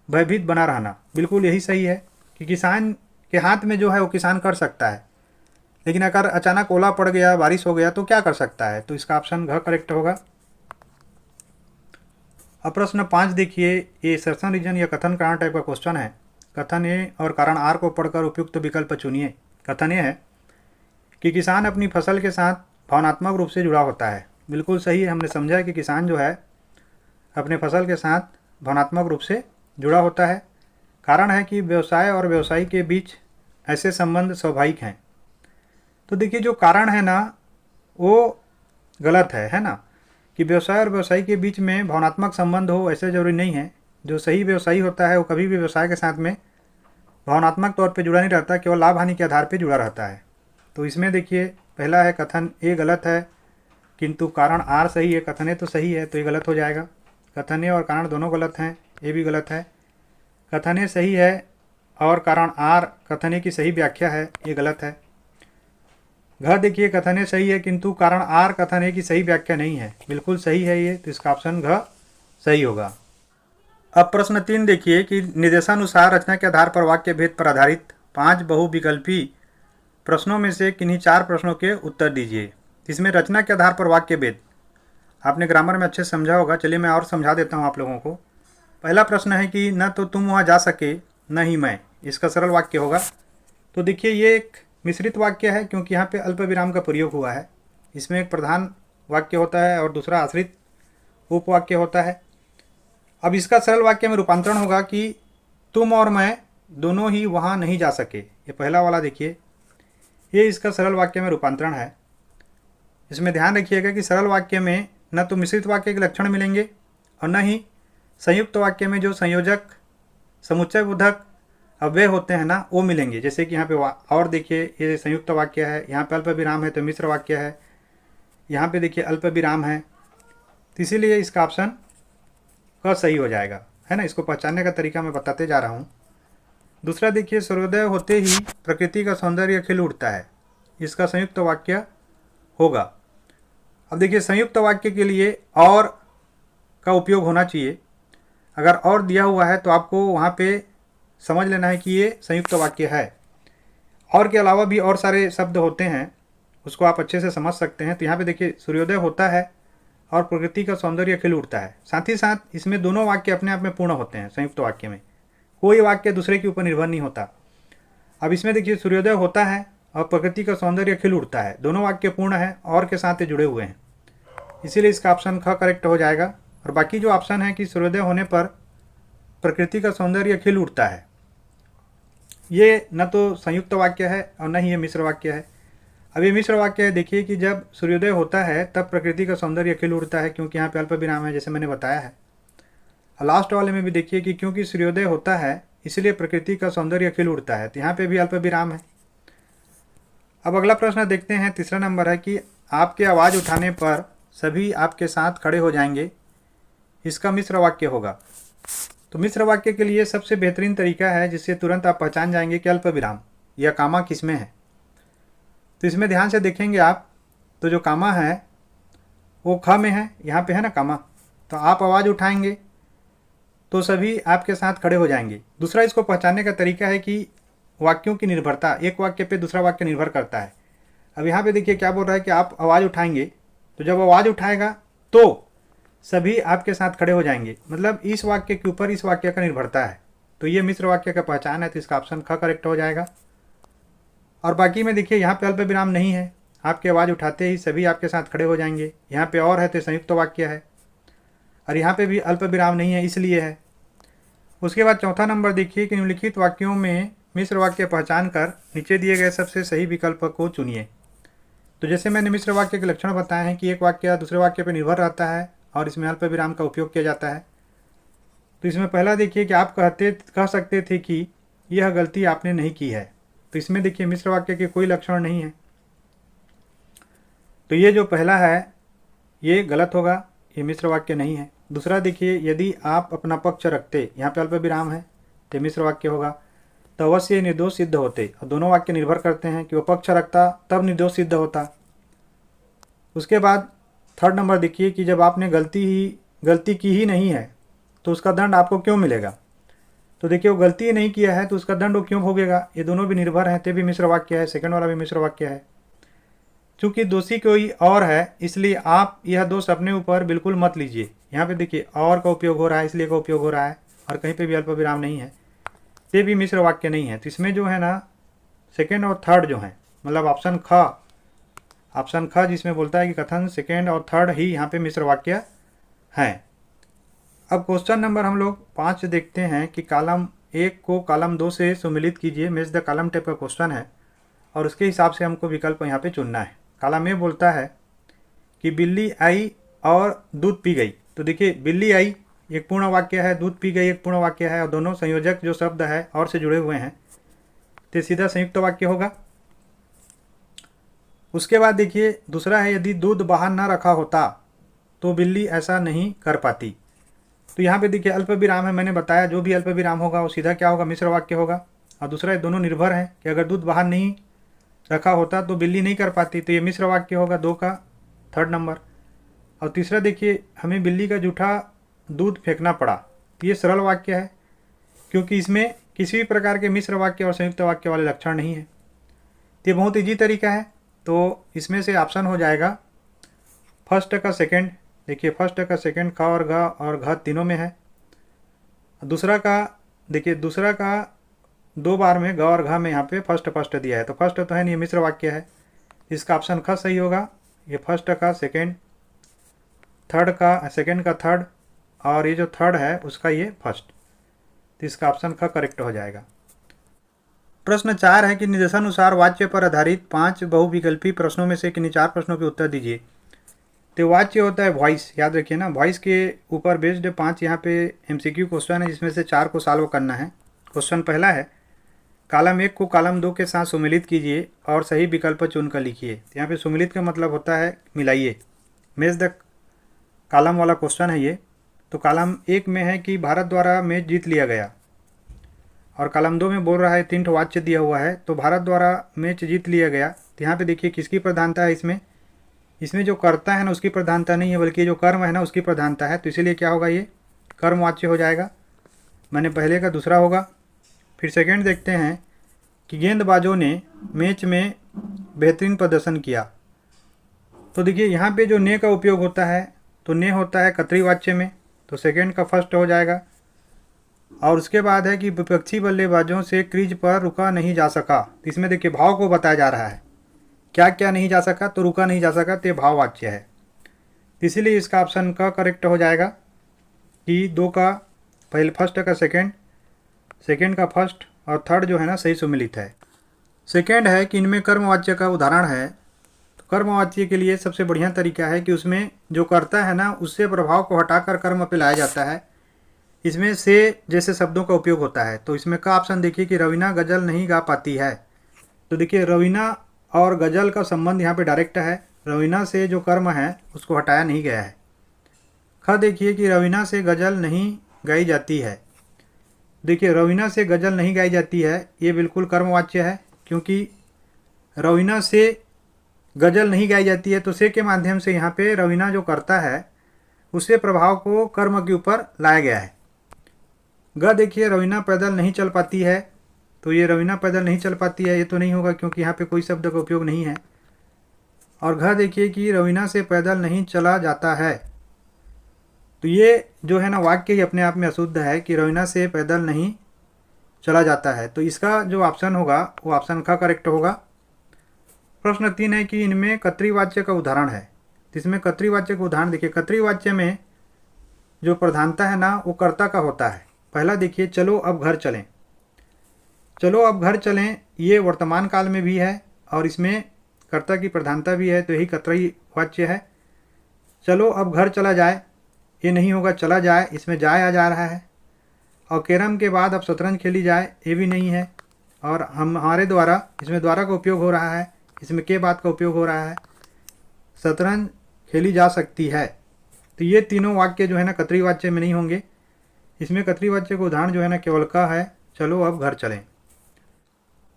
भयभीत बना रहना, बिल्कुल यही सही है कि किसान के हाथ में जो है वो किसान कर सकता है, लेकिन अगर अचानक ओला पड़ गया, बारिश हो गया तो क्या कर सकता है, तो इसका ऑप्शन घ करेक्ट होगा। अब प्रश्न 5 देखिए, ये सर्सन रीजन या कथन कारण टाइप का क्वेश्चन है। कथन ए और कारण आर को पढ़कर उपयुक्त विकल्प चुनिए। कथन ए है कि किसान अपनी फसल के साथ भावनात्मक रूप से जुड़ा होता है, बिल्कुल सही है। हमने समझा कि किसान जो है अपने फसल के साथ भावनात्मक रूप से जुड़ा होता है। कारण है कि व्यवसाय और व्यवसायी के बीच ऐसे संबंध स्वाभाविक हैं। तो देखिए, जो कारण है ना वो गलत है ना, कि व्यवसाय और व्यवसायी के बीच में भावनात्मक संबंध हो, ऐसे जरूरी नहीं है। जो सही व्यवसायी होता है वो कभी भी व्यवसाय के साथ में भावनात्मक तौर पे जुड़ा नहीं रहता, केवल लाभ हानि के आधार पे जुड़ा रहता है। तो इसमें देखिए, पहला है कथन ए गलत है किंतु कारण आर सही है। कथन ए तो सही है, तो ये गलत हो जाएगा। कथन ए और कारण दोनों गलत हैं, ये भी गलत है। कथन ए सही है और कारण आर कथन ए की सही व्याख्या है, ये गलत है। घ देखिए, कथन ए सही है किंतु कारण आर कथन ए की सही व्याख्या नहीं है, बिल्कुल सही है ये, तो इसका ऑप्शन घ सही होगा। अब प्रश्न 3 देखिए कि निर्देशानुसार रचना के आधार पर वाक्य भेद पर आधारित 5 बहुविकल्पी प्रश्नों में से किन्हीं 4 प्रश्नों के उत्तर दीजिए। इसमें रचना के आधार पर वाक्य भेद आपने ग्रामर में अच्छे से समझा होगा, चलिए मैं और समझा देता हूँ आप लोगों को। पहला प्रश्न है कि न तो तुम वहाँ जा सके न ही मैं, इसका सरल वाक्य होगा। तो देखिए, ये एक मिश्रित वाक्य है क्योंकि यहाँ पे अल्प विराम का प्रयोग हुआ है। इसमें एक प्रधान वाक्य होता है और दूसरा आश्रित उपवाक्य होता है। अब इसका सरल वाक्य में रूपांतरण होगा कि तुम और मैं दोनों ही वहाँ नहीं जा सके। ये पहला वाला देखिए, ये इसका सरल वाक्य में रूपांतरण है। इसमें ध्यान रखिएगा कि सरल वाक्य में न तो मिश्रित वाक्य के लक्षण मिलेंगे और न ही संयुक्त वाक्य में जो संयोजक, समुच्चय बोधक, अव्यय होते हैं ना, वो मिलेंगे। जैसे कि यहाँ पे और देखिए, ये संयुक्त वाक्य है, यहाँ पे अल्प विराम है तो मिश्र वाक्य है, यहाँ पे देखिए अल्प विराम है, तो इसीलिए इसका ऑप्शन क सही हो जाएगा, है ना। इसको पहचानने का तरीका मैं बताते जा रहा हूँ। दूसरा देखिए, सूर्योदय होते ही प्रकृति का सौंदर्य खिल उठता है, इसका संयुक्त वाक्य होगा। अब देखिए, संयुक्त वाक्य के लिए और का उपयोग होना चाहिए। अगर और दिया हुआ है तो आपको वहाँ पे समझ लेना है कि ये संयुक्त वाक्य है। और के अलावा भी और सारे शब्द होते हैं, उसको आप अच्छे से समझ सकते हैं। तो यहाँ पे देखिए, सूर्योदय होता है और प्रकृति का सौंदर्य खिल उठता है। साथ ही साथ इसमें दोनों वाक्य अपने आप में पूर्ण होते हैं। संयुक्त वाक्य में कोई वाक्य दूसरे के ऊपर निर्भर नहीं होता। अब इसमें देखिए, सूर्योदय होता है और प्रकृति का सौंदर्य खिल उठता है, दोनों वाक्य पूर्ण है और के साथ जुड़े हुए हैं, इसीलिए इसका ऑप्शन ख करेक्ट हो जाएगा। और बाकी जो ऑप्शन है कि सूर्योदय होने पर प्रकृति का सौंदर्य खिल उठता है, ये न तो संयुक्त वाक्य है और न ही ये मिश्र वाक्य है। अब ये मिश्र वाक्य है, देखिए कि जब सूर्योदय होता है तब प्रकृति का सौंदर्य खिल उठता है, क्योंकि यहाँ पे अल्प विराम है जैसे मैंने बताया है। लास्ट वाले में भी देखिए कि क्योंकि सूर्योदय होता है इसलिए प्रकृति का सौंदर्य खिल उठता है, तो यहाँ पे भी अल्प विराम है। अब अगला प्रश्न देखते हैं, तीसरा नंबर है कि आपके आवाज़ उठाने पर सभी आपके साथ खड़े हो जाएंगे, इसका मिश्र वाक्य होगा। तो मिश्र वाक्य के लिए सबसे बेहतरीन तरीका है जिससे तुरंत आप पहचान जाएंगे कि अल्प विराम या कामा किसमें है। तो इसमें ध्यान से देखेंगे आप, तो जो कामा है वो ख में है, यहाँ पे है ना कामा, तो आप आवाज़ उठाएंगे तो सभी आपके साथ खड़े हो जाएंगे। दूसरा इसको पहचानने का तरीका है कि वाक्यों की निर्भरता, एक वाक्य पे दूसरा वाक्य निर्भर करता है। अब यहाँ पे देखिए क्या बोल रहा है कि आप आवाज़ उठाएंगे, तो जब आवाज़ उठाएगा तो सभी आपके साथ खड़े हो जाएंगे, मतलब इस वाक्य के ऊपर इस वाक्य का निर्भरता है। तो ये मिश्र वाक्य का पहचान है, तो इसका ऑप्शन ख करेक्ट हो जाएगा। और बाकी में देखिए यहाँ पे अल्प विराम नहीं है, आपकी आवाज़ उठाते ही सभी आपके साथ खड़े हो जाएंगे। यहाँ पे और है तो संयुक्त वाक्य है, और यहाँ पे भी अल्प विराम नहीं है इसलिए है। उसके बाद चौथा नंबर देखिए कि निम्नलिखित वाक्यों में मिश्र वाक्य पहचान कर नीचे दिए गए सबसे सही विकल्प को चुनिए। तो जैसे मैंने मिश्र वाक्य के लक्षण बताए हैं कि एक वाक्य दूसरे वाक्य पर निर्भर रहता है और इसमें अल्प विराम का उपयोग किया जाता है। तो इसमें पहला देखिए कि आप कह सकते थे कि यह गलती आपने नहीं की है, तो इसमें देखिए मिश्र वाक्य के कोई लक्षण नहीं है, तो ये जो पहला है ये गलत होगा, ये मिश्र वाक्य नहीं है। दूसरा देखिए, यदि आप अपना पक्ष रखते, यहाँ पे अल्प विराम है तो मिश्र वाक्य होगा, तो अवश्य निर्दोष सिद्ध होते। और दोनों वाक्य निर्भर करते हैं कि वो पक्ष रखता तब निर्दोष सिद्ध होता। उसके बाद थर्ड नंबर देखिए कि जब आपने गलती की ही नहीं है तो उसका दंड आपको क्यों मिलेगा। तो देखिए वो गलती नहीं किया है तो उसका दंड वो क्यों भोगेगा, ये दोनों भी निर्भर हैं, ते भी मिश्र वाक्य है, सेकंड वाला भी मिश्र वाक्य है। चूँकि दोषी कोई और है इसलिए आप यह दोष अपने ऊपर बिल्कुल मत लीजिए। यहाँ पे देखिए और का उपयोग हो रहा है इसलिए का उपयोग हो रहा है, और कहीं पे भी अल्प विराम नहीं है, ये भी मिश्र वाक्य नहीं है। तो इसमें जो है ना सेकेंड और थर्ड जो है, मतलब ऑप्शन ख जिसमें बोलता है कि कथन सेकेंड और थर्ड ही यहाँ पे मिश्र वाक्य हैं। अब क्वेश्चन नंबर हम लोग 5 देखते हैं कि कॉलम 1 को कॉलम 2 से सम्मिलित कीजिए, मैच द कॉलम टाइप का क्वेश्चन है, और उसके हिसाब से हमको विकल्प यहाँ पे चुनना है। कॉलम ए बोलता है कि बिल्ली आई और दूध पी गई। तो देखिए बिल्ली आई एक पूर्ण वाक्य है, दूध पी गई एक पूर्ण वाक्य है, और दोनों संयोजक जो शब्द है और से जुड़े हुए हैं, तो सीधा संयुक्त वाक्य होगा। उसके बाद देखिए दूसरा है, यदि दूध बाहर ना रखा होता तो बिल्ली ऐसा नहीं कर पाती। तो यहाँ पे देखिए अल्प विराम है, मैंने बताया जो भी अल्प विराम होगा वो सीधा क्या होगा, मिश्र वाक्य होगा। और दूसरा ये दोनों निर्भर हैं कि अगर दूध बाहर नहीं रखा होता तो बिल्ली नहीं कर पाती, तो ये मिश्र वाक्य होगा 2 का थर्ड नंबर। और तीसरा देखिए, हमें बिल्ली का जूठा दूध फेंकना पड़ा, तो ये सरल वाक्य है क्योंकि इसमें किसी भी प्रकार के मिश्र वाक्य और संयुक्त वाक्य वाले लक्षण नहीं है। तो ये बहुत ईजी तरीका है, तो इसमें से ऑप्शन हो जाएगा फर्स्ट का सेकंड। देखिए फर्स्ट का सेकंड ख और घ तीनों में है। दूसरा का देखिए, दूसरा का 2 बार में ग और घ में यहाँ पे फर्स्ट दिया है, तो फर्स्ट तो है नहीं, मिश्र वाक्य है, इसका ऑप्शन ख सही होगा। ये फर्स्ट का सेकंड, थर्ड का सेकंड का थर्ड, और ये जो थर्ड है उसका ये फर्स्ट, तो इसका ऑप्शन ख करेक्ट हो जाएगा। प्रश्न 4 है कि निर्देशानुसार वाच्य पर आधारित 5 बहुविकल्पी प्रश्नों में से किन्हीं 4 प्रश्नों के उत्तर दीजिए। तो वाच्य होता है वॉइस, याद रखिए ना, वॉइस के ऊपर बेस्ड 5 यहाँ पे MCQ क्वेश्चन है जिसमें से 4 को सॉल्व करना है। क्वेश्चन पहला है, कॉलम 1 को कॉलम 2 के साथ सम्मिलित कीजिए और सही विकल्प चुनकर लिखिए। यहाँ पे सम्मिलित का मतलब होता है मिलाइए, मैच द कॉलम वाला क्वेश्चन है ये। तो कॉलम 1 में है कि भारत द्वारा मैच जीत लिया गया, और कॉलम 2 में बोल रहा है 3 वाच्य दिया हुआ है, तो भारत द्वारा मैच जीत लिया गया। तो यहाँ पे देखिए किसकी प्रधानता है, इसमें जो कर्ता है ना उसकी प्रधानता नहीं है, बल्कि जो कर्म है ना उसकी प्रधानता है, तो इसीलिए क्या होगा, ये कर्म वाच्य हो जाएगा। मैंने पहले का दूसरा होगा। फिर सेकंड देखते हैं कि गेंदबाजों ने मैच में बेहतरीन प्रदर्शन किया। तो देखिए यहाँ पे जो ने का उपयोग होता है, तो ने होता है कर्तरी वाच्य में, तो सेकंड का फर्स्ट हो जाएगा। और उसके बाद है कि विपक्षी बल्लेबाजों से क्रीज पर रुका नहीं जा सका। तो इसमें देखिए भाव को बताया जा रहा है, क्या क्या नहीं जा सका, तो रुका नहीं जा सका, तो ये भाव वाच्य है। इसीलिए इसका ऑप्शन का करेक्ट हो जाएगा कि 2 का पहले फर्स्ट का सेकंड, सेकंड का फर्स्ट और थर्ड जो है ना सही सम्मिलित है। सेकंड है कि इनमें कर्मवाच्य का उदाहरण है। तो कर्मवाच्य के लिए सबसे बढ़िया तरीका है कि उसमें जो कर्ता है ना उससे प्रभाव को हटाकर कर्म पे लाया जाता है। इसमें से जैसे शब्दों का उपयोग होता है। तो इसमें का ऑप्शन देखिए कि रवीना गज़ल नहीं गा पाती है। तो देखिए रवीना और गज़ल का संबंध यहाँ पे डायरेक्ट है। रवीना से जो कर्म है उसको हटाया नहीं गया है। ख देखिए कि रवीना से गज़ल नहीं गाई जाती है। देखिए रवीना से गज़ल नहीं गाई जाती है, ये बिल्कुल कर्मवाच्य है, क्योंकि रवीना से गज़ल नहीं गाई जाती है तो से के माध्यम से यहाँ पे रवीना जो करता है उससे प्रभाव को कर्म के ऊपर लाया गया है। ग देखिए रवीना पैदल नहीं चल पाती है। तो ये रवीना पैदल नहीं चल पाती है, ये तो नहीं होगा क्योंकि यहाँ पे कोई शब्द का उपयोग नहीं है। और घ देखिए कि रवीना से पैदल नहीं चला जाता है। तो ये जो है ना वाक्य ही अपने आप में अशुद्ध है कि रवीना से पैदल नहीं चला जाता है। तो इसका जो ऑप्शन होगा वो ऑप्शन ख करेक्ट होगा। प्रश्न 3 है कि इनमें कर्तृवाच्य का उदाहरण है। तो इसमें कर्तृवाच्य का उदाहरण देखिए, कर्तृवाच्य में जो प्रधानता है ना वो कर्ता का होता है। पहला देखिए चलो अब घर चलें। चलो अब घर चलें ये वर्तमान काल में भी है और इसमें कर्ता की प्रधानता भी है, तो यही कर्तृवाच्य है। चलो अब घर चला जाए ये नहीं होगा, चला जाए, इसमें जाए आ जा रहा है। और कैरम के बाद अब शतरंज खेली जाए ये भी नहीं है। और हमारे द्वारा, इसमें द्वारा का उपयोग हो रहा है, इसमें के बाद का उपयोग हो रहा है। शतरंज खेली जा सकती है। तो ये तीनों वाक्य जो है ना कर्तृवाच्य में नहीं होंगे। इसमें कर्तृवाच्य का उदाहरण जो है ना केवल का है, चलो अब घर चलें।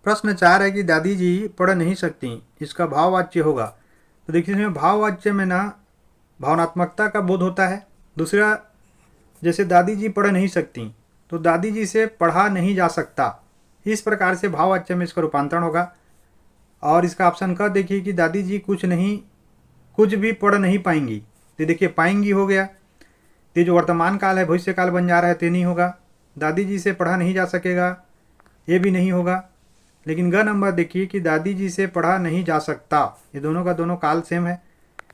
प्रश्न 4 है कि दादी जी पढ़ नहीं सकती, इसका भाववाच्य होगा। तो देखिए इसमें भाववाच्य में ना भावनात्मकता का बोध होता है। दूसरा जैसे दादी जी पढ़ नहीं सकती तो दादी जी से पढ़ा नहीं जा सकता, इस प्रकार से भाववाच्य में इसका रूपांतरण होगा। और इसका ऑप्शन का देखिए कि दादी जी कुछ भी पढ़ नहीं पाएंगी। तो देखिए पाएंगी हो गया, ये जो वर्तमान काल है भविष्य काल बन जा रहा है, तो नहीं होगा। दादी जी से पढ़ा नहीं जा सकेगा ये भी नहीं होगा। लेकिन ग नंबर देखिए कि दादी जी से पढ़ा नहीं जा सकता, ये दोनों का दोनों काल सेम है,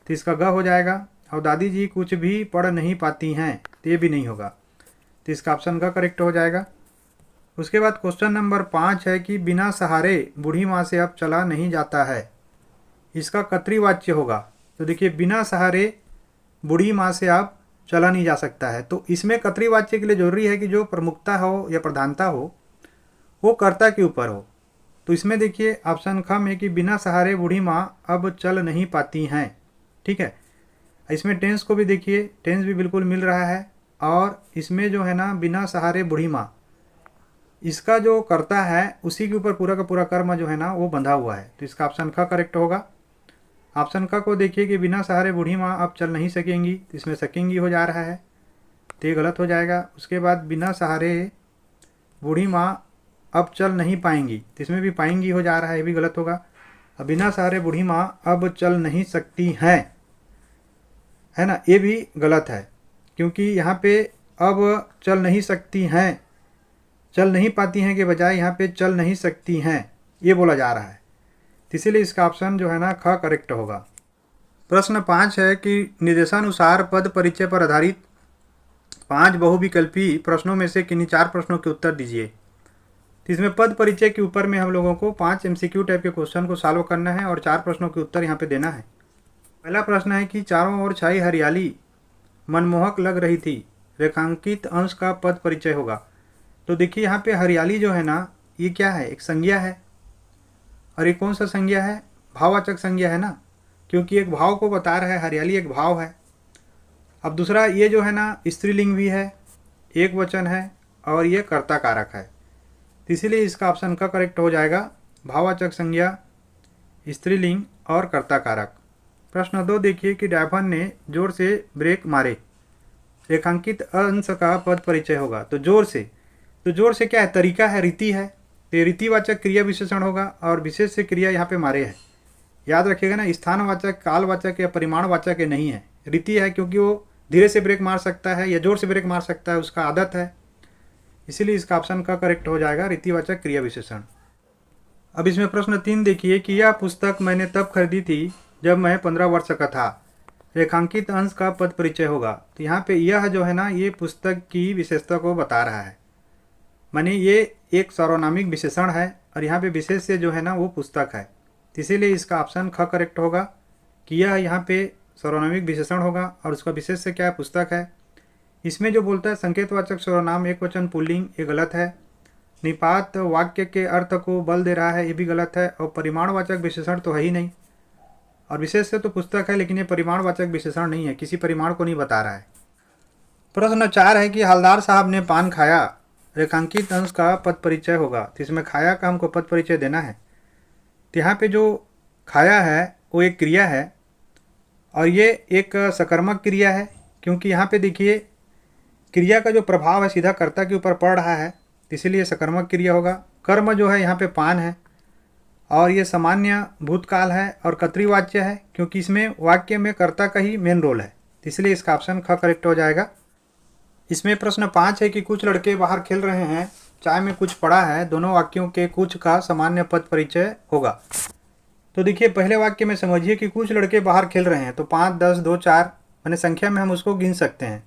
तो इसका ग हो जाएगा। और दादी जी कुछ भी पढ़ नहीं पाती हैं, तो ये भी नहीं होगा, तो इसका ऑप्शन का करेक्ट हो जाएगा। उसके बाद क्वेश्चन नंबर 5 है कि बिना सहारे बूढ़ी माँ से अब चला नहीं जाता है, इसका कर्तृवाच्य होगा। तो देखिए बिना सहारे बूढ़ी माँ से अब चला नहीं जा सकता है। तो इसमें कर्तृवाच्य के लिए जरूरी है कि जो प्रमुखता हो या प्रधानता हो वो कर्ता के ऊपर हो। तो इसमें देखिए ऑप्शन ख में कि बिना सहारे बूढ़ी माँ अब चल नहीं पाती हैं, ठीक है। इसमें टेंस को भी देखिए, टेंस भी बिल्कुल मिल रहा है। और इसमें जो है ना बिना सहारे बूढ़ी माँ, इसका जो कर्ता है उसी के ऊपर पूरा का पूरा कर्म जो है ना वो बंधा हुआ है, तो इसका ऑप्शन ख करेक्ट होगा। ऑप्शन क को देखिए कि बिना सहारे बूढ़ी माँ अब चल नहीं सकेंगी, तो इसमें सकेंगी हो जा रहा है, तो ये गलत हो जाएगा। उसके बाद बिना सहारे बूढ़ी माँ अब चल नहीं पाएंगी, तो इसमें भी पाएंगी हो जा रहा है, ये भी गलत होगा। अब बिना सहारे बूढ़ी माँ अब चल नहीं सकती हैं, है ना, ये भी गलत है, क्योंकि यहाँ पे अब चल नहीं सकती हैं, चल नहीं पाती हैं के बजाय यहाँ पे चल नहीं सकती हैं ये बोला जा रहा है, तो इसीलिए इसका ऑप्शन जो है ना ख करेक्ट होगा। प्रश्न 5 है कि निर्देशानुसार पद परिचय पर आधारित 5 बहुविकल्पी प्रश्नों में से किन्हीं 4 प्रश्नों के उत्तर दीजिए। तो इसमें पद परिचय के ऊपर में हम लोगों को 5 MCQ टाइप के क्वेश्चन को सॉल्व करना है और 4 प्रश्नों के उत्तर यहाँ पे देना है। पहला प्रश्न है कि चारों ओर छाई हरियाली मनमोहक लग रही थी, रेखांकित अंश का पद परिचय होगा। तो देखिए यहाँ पे हरियाली जो है ना ये क्या है, एक संज्ञा है। और ये कौन सा संज्ञा है, भाववाचक संज्ञा है ना, क्योंकि एक भाव को बता रहा है, हरियाली एक भाव है। अब दूसरा ये जो है ना स्त्रीलिंग भी है, एक वचन है और ये कर्ता कारक है, तो इसीलिए इसका ऑप्शन का करेक्ट हो जाएगा, भाववाचक संज्ञा, स्त्रीलिंग और कर्ता कारक। प्रश्न 2 देखिए कि ड्राइवर ने जोर से ब्रेक मारे, रेखांकित अंश का पद परिचय होगा। तो जोर से क्या है, तरीका है, रीति है, तो रीतिवाचक क्रिया विशेषण होगा और विशेष से क्रिया यहाँ पे मारे है। याद रखिएगा ना, स्थानवाचक, कालवाचक या परिमाणवाचक नहीं है, रीति है, क्योंकि वो धीरे से ब्रेक मार सकता है या जोर से ब्रेक मार सकता है, उसका आदत है, इसीलिए इसका ऑप्शन का करेक्ट हो जाएगा रीतिवाचक क्रिया विशेषण। अब इसमें प्रश्न 3 देखिए कि यह पुस्तक मैंने तब खरीदी थी जब मैं 15 वर्ष का था, रेखांकित अंश का पद परिचय होगा। तो यहाँ पे यह जो है ना ये पुस्तक की विशेषता को बता रहा है, माने ये एक सर्वनामिक विशेषण है और यहाँ पे विशेष से जो है ना वो पुस्तक है, तो इसीलिए इसका ऑप्शन ख करेक्ट होगा कि यह यहाँ पे सर्वनामिक विशेषण होगा और उसका विशेष से क्या है, पुस्तक है। इसमें जो बोलता है संकेतवाचक सर्वनाम एक वचन पुल्लिंग, ये गलत है। निपात वाक्य के अर्थ को बल दे रहा है, ये भी गलत है। और परिमाणवाचक विशेषण तो है ही नहीं, और विशेष से तो पुस्तक है लेकिन ये परिमाणवाचक विशेषण नहीं है, किसी परिमाण को नहीं बता रहा है। प्रश्न 4 है कि हलदार साहब ने पान खाया, रेखांकित अंश का पद परिचय होगा। तो इसमें खाया का हमको पद परिचय देना है। तो यहाँ पे जो खाया है वो एक क्रिया है, और ये एक सकर्मक क्रिया है, क्योंकि यहाँ पे देखिए क्रिया का जो प्रभाव है सीधा कर्ता के ऊपर पड़ रहा है, इसीलिए सकर्मक क्रिया होगा। कर्म जो है यहाँ पे पान है, और ये सामान्य भूतकाल है और कर्तृवाच्य है, क्योंकि इसमें वाक्य में कर्ता का ही मेन रोल है, इसलिए इसका ऑप्शन ख करेक्ट हो जाएगा। इसमें प्रश्न 5 है कि कुछ लड़के बाहर खेल रहे हैं, चाय में कुछ पड़ा है, दोनों वाक्यों के कुछ का सामान्य पद परिचय होगा। तो देखिए पहले वाक्य में समझिए कि कुछ लड़के बाहर खेल रहे हैं, तो 5, 10, 2, 4 मैंने संख्या में हम उसको गिन सकते हैं।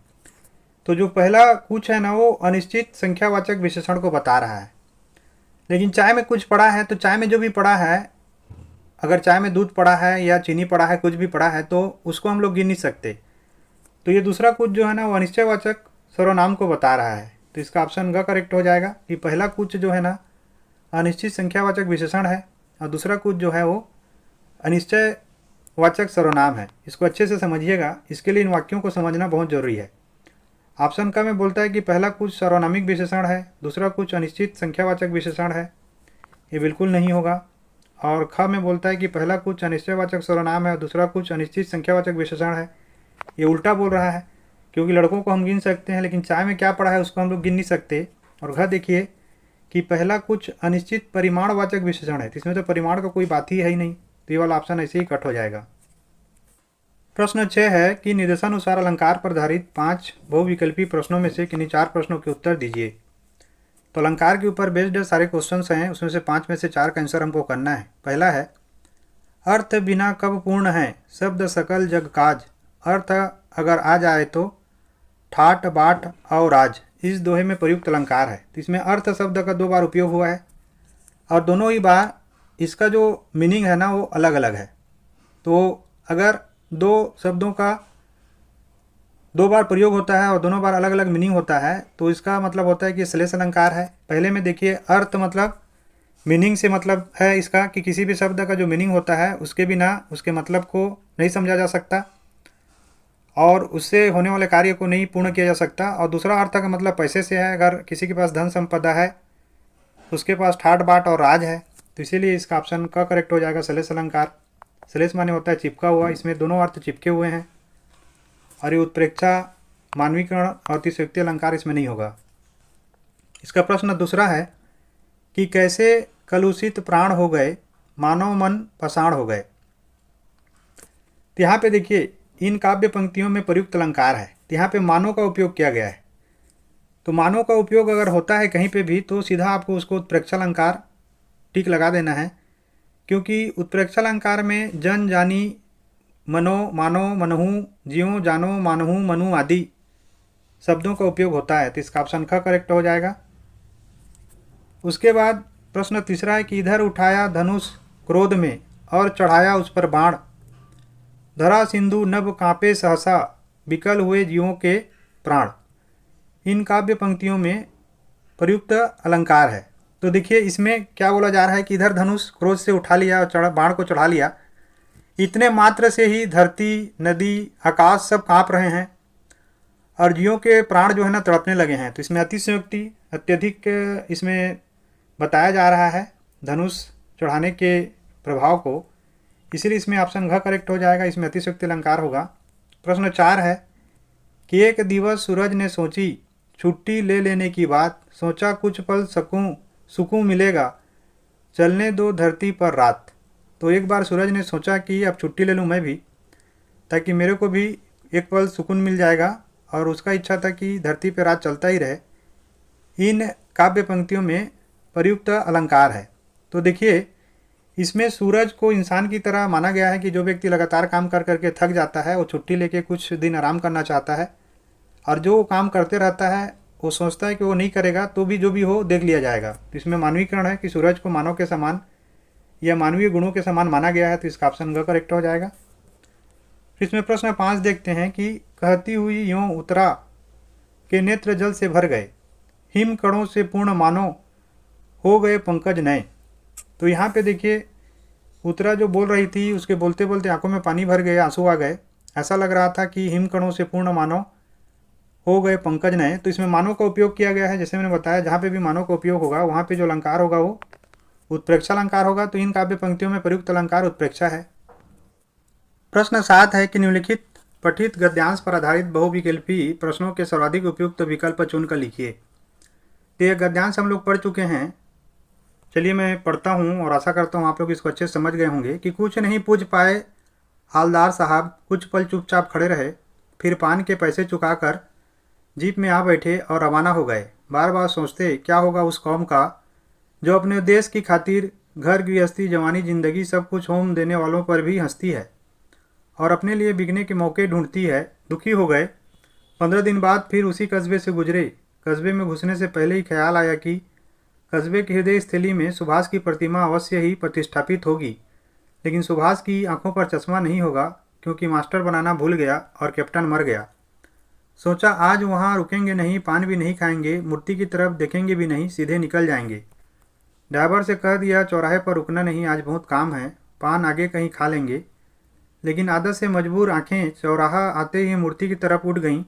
तो जो पहला कुछ है ना वो अनिश्चित संख्यावाचक विशेषण को बता रहा है। लेकिन चाय में कुछ पड़ा है, तो चाय में जो भी पड़ा है, अगर चाय में दूध पड़ा है या चीनी पड़ा है, कुछ भी पड़ा है, तो उसको हम लोग गिन नहीं सकते। तो ये दूसरा कुछ जो है ना वो अनिश्चयवाचक सर्वनाम को बता रहा है, तो इसका ऑप्शन ग करेक्ट हो जाएगा कि पहला कुछ जो है ना अनिश्चित संख्यावाचक विशेषण है, और दूसरा कुछ जो है वो अनिश्चयवाचक सर्वनाम है। इसको अच्छे से समझिएगा, इसके लिए इन वाक्यों को समझना बहुत जरूरी है। ऑप्शन का में बोलता है कि पहला कुछ सर्वनामिक विशेषण है, दूसरा कुछ अनिश्चित संख्यावाचक विशेषण है, ये बिल्कुल नहीं होगा। और ख में बोलता है कि पहला कुछ अनिश्चयवाचक सर्वनाम है और दूसरा कुछ अनिश्चित संख्यावाचक विशेषण है, ये उल्टा बोल रहा है, क्योंकि लड़कों को हम गिन सकते हैं लेकिन चाय में क्या पड़ा है उसको हम लोग गिन नहीं सकते। और घ देखिए कि पहला कुछ अनिश्चित परिमाणवाचक विशेषण है, तो इसमें तो परिमाण का कोई बात ही है ही नहीं, तो ये वाला ऑप्शन ऐसे ही कट हो जाएगा। प्रश्न 6 है कि निर्देशानुसार अलंकार पर आधारित 5 बहुविकल्पी प्रश्नों में से किन्हीं 4 प्रश्नों के उत्तर दीजिए। तो अलंकार के ऊपर बेस्ड सारे क्वेश्चंस हैं, उसमें से 5 में से 4 का आंसर हमको करना है। पहला है अर्थ बिना कब पूर्ण है, शब्द सकल जग काज। अर्थ अगर आ जाए तो ठाट बाट और राज, इस दोहे में प्रयुक्त अलंकार है। तो इसमें अर्थ शब्द का 2 बार उपयोग हुआ है, और दोनों ही बार इसका जो मीनिंग है ना वो अलग अलग है। तो अगर 2 शब्दों का 2 बार प्रयोग होता है और दोनों बार अलग अलग मीनिंग होता है, तो इसका मतलब होता है कि श्लेष अलंकार है। पहले में देखिए अर्थ मतलब मीनिंग से मतलब है इसका कि किसी भी शब्द का जो मीनिंग होता है उसके बिना उसके मतलब को नहीं समझा जा सकता और उससे होने वाले कार्य को नहीं पूर्ण किया जा सकता। और दूसरा अर्थ का मतलब पैसे से है, अगर किसी के पास धन संपदा है उसके पास ठाट बाट और राज है, तो इसीलिए इसका ऑप्शन का करेक्ट हो जाएगा श्लेष अलंकार। श्लेष माने होता है चिपका हुआ, इसमें दोनों अर्थ चिपके हुए हैं, और ये उत्प्रेक्षा मानवीकरण और अतिशयोक्ति अलंकार इसमें नहीं होगा। इसका प्रश्न दूसरा है कि कैसे कलुषित प्राण हो गए, मानव मन पाषाण हो गए। तो यहाँ पे देखिए इन काव्य पंक्तियों में प्रयुक्त अलंकार है, तो यहाँ पे मानव का उपयोग किया गया है। तो मानव का उपयोग अगर होता है कहीं पे भी तो सीधा आपको उसको उत्प्रेक्षा अलंकार टिक लगा देना है, क्योंकि उत्प्रेक्षा अलंकार में जन जानी मनो मानो मनहु ज्यों जानो मानहु मनु आदि शब्दों का उपयोग होता है, तो इसका ऑप्शन ख करेक्ट हो जाएगा। उसके बाद प्रश्न तीसरा है कि इधर उठाया धनुष क्रोध में और चढ़ाया उस पर बाण, धरा सिंधु नभ कांपे सहसा विकल हुए जीवों के प्राण। इन काव्य पंक्तियों में प्रयुक्त अलंकार है। तो देखिए इसमें क्या बोला जा रहा है कि इधर धनुष क्रोध से उठा लिया और बाण को चढ़ा लिया, इतने मात्र से ही धरती नदी आकाश सब कांप रहे हैं और जीवों के प्राण जो है ना तड़पने लगे हैं। तो इसमें अतिशयोक्ति अत्यधिक इसमें बताया जा रहा है धनुष चढ़ाने के प्रभाव को, इसीलिए इसमें ऑप्शन घ करेक्ट हो जाएगा, इसमें अतिशयोक्ति अलंकार होगा। प्रश्न 4 है कि एक दिवस सूरज ने सोची छुट्टी ले लेने की बात, सोचा कुछ पल सुकून मिलेगा, चलने दो धरती पर रात। तो एक बार सूरज ने सोचा कि अब छुट्टी ले लूँ मैं भी, ताकि मेरे को भी एक पल सुकून मिल जाएगा, और उसका इच्छा था कि धरती पर रात चलता ही रहे। इन काव्य पंक्तियों में प्रयुक्त अलंकार है। तो देखिए इसमें सूरज को इंसान की तरह माना गया है कि जो व्यक्ति लगातार काम कर करके थक जाता है वो छुट्टी लेके कुछ दिन आराम करना चाहता है, और जो काम करते रहता है वो सोचता है कि वो नहीं करेगा तो भी जो भी हो देख लिया जाएगा। तो इसमें मानवीकरण है कि सूरज को मानव के समान या मानवीय गुणों के समान माना गया है, तो इसका ऑप्शन ग करेक्ट हो जाएगा। इसमें प्रश्न 5 देखते हैं कि कहती हुई यूँ उतरा के नेत्र जल से भर गए, हिम कणों से पूर्ण मानो हो गए पंकज नए। तो यहाँ पे देखिए उत्तरा जो बोल रही थी उसके बोलते बोलते आंखों में पानी भर गए, आंसू आ गए। ऐसा लग रहा था कि हिम कणों से पूर्ण मानो हो गए पंकज नए। तो इसमें मानव का उपयोग किया गया है। जैसे मैंने बताया जहाँ पे भी मानव का उपयोग होगा वहाँ पे जो अलंकार होगा वो उत्प्रेक्षा अलंकार होगा। तो इन काव्य पंक्तियों में प्रयुक्त अलंकार उत्प्रेक्षा है। प्रश्न 7 है कि निम्नलिखित पठित गद्यांश पर आधारित बहुविकल्पी प्रश्नों के सर्वाधिक उपयुक्त विकल्प चुनकर लिखिए। तो ये गद्यांश हम लोग पढ़ चुके हैं। चलिए मैं पढ़ता हूँ और आशा करता हूँ आप लोग इसको अच्छे से समझ गए होंगे। कि कुछ नहीं पूछ पाए हालदार साहब, कुछ पल चुपचाप खड़े रहे, फिर पान के पैसे चुकाकर जीप में आ बैठे और रवाना हो गए। बार बार सोचते क्या होगा उस कौम का जो अपने देश की खातिर घर गृहस्थी जवानी जिंदगी सब कुछ होम देने वालों पर भी हंसती है और अपने लिए बिकने के मौके ढूंढती है। दुखी हो गए। 15 दिन बाद फिर उसी कस्बे से गुजरे। कस्बे में घुसने से पहले ही ख्याल आया कि कस्बे की हृदय स्थली में सुभाष की प्रतिमा अवश्य ही प्रतिष्ठापित होगी, लेकिन सुभाष की आंखों पर चश्मा नहीं होगा क्योंकि मास्टर बनाना भूल गया और कैप्टन मर गया। सोचा आज वहाँ रुकेंगे नहीं, पान भी नहीं खाएंगे, मूर्ति की तरफ देखेंगे भी नहीं, सीधे निकल जाएंगे। ड्राइवर से कह दिया चौराहे पर रुकना नहीं, आज बहुत काम है, पान आगे कहीं खा लेंगे। लेकिन आदत से मजबूर आंखें चौराहा आते ही मूर्ति की तरफ उठ गईं।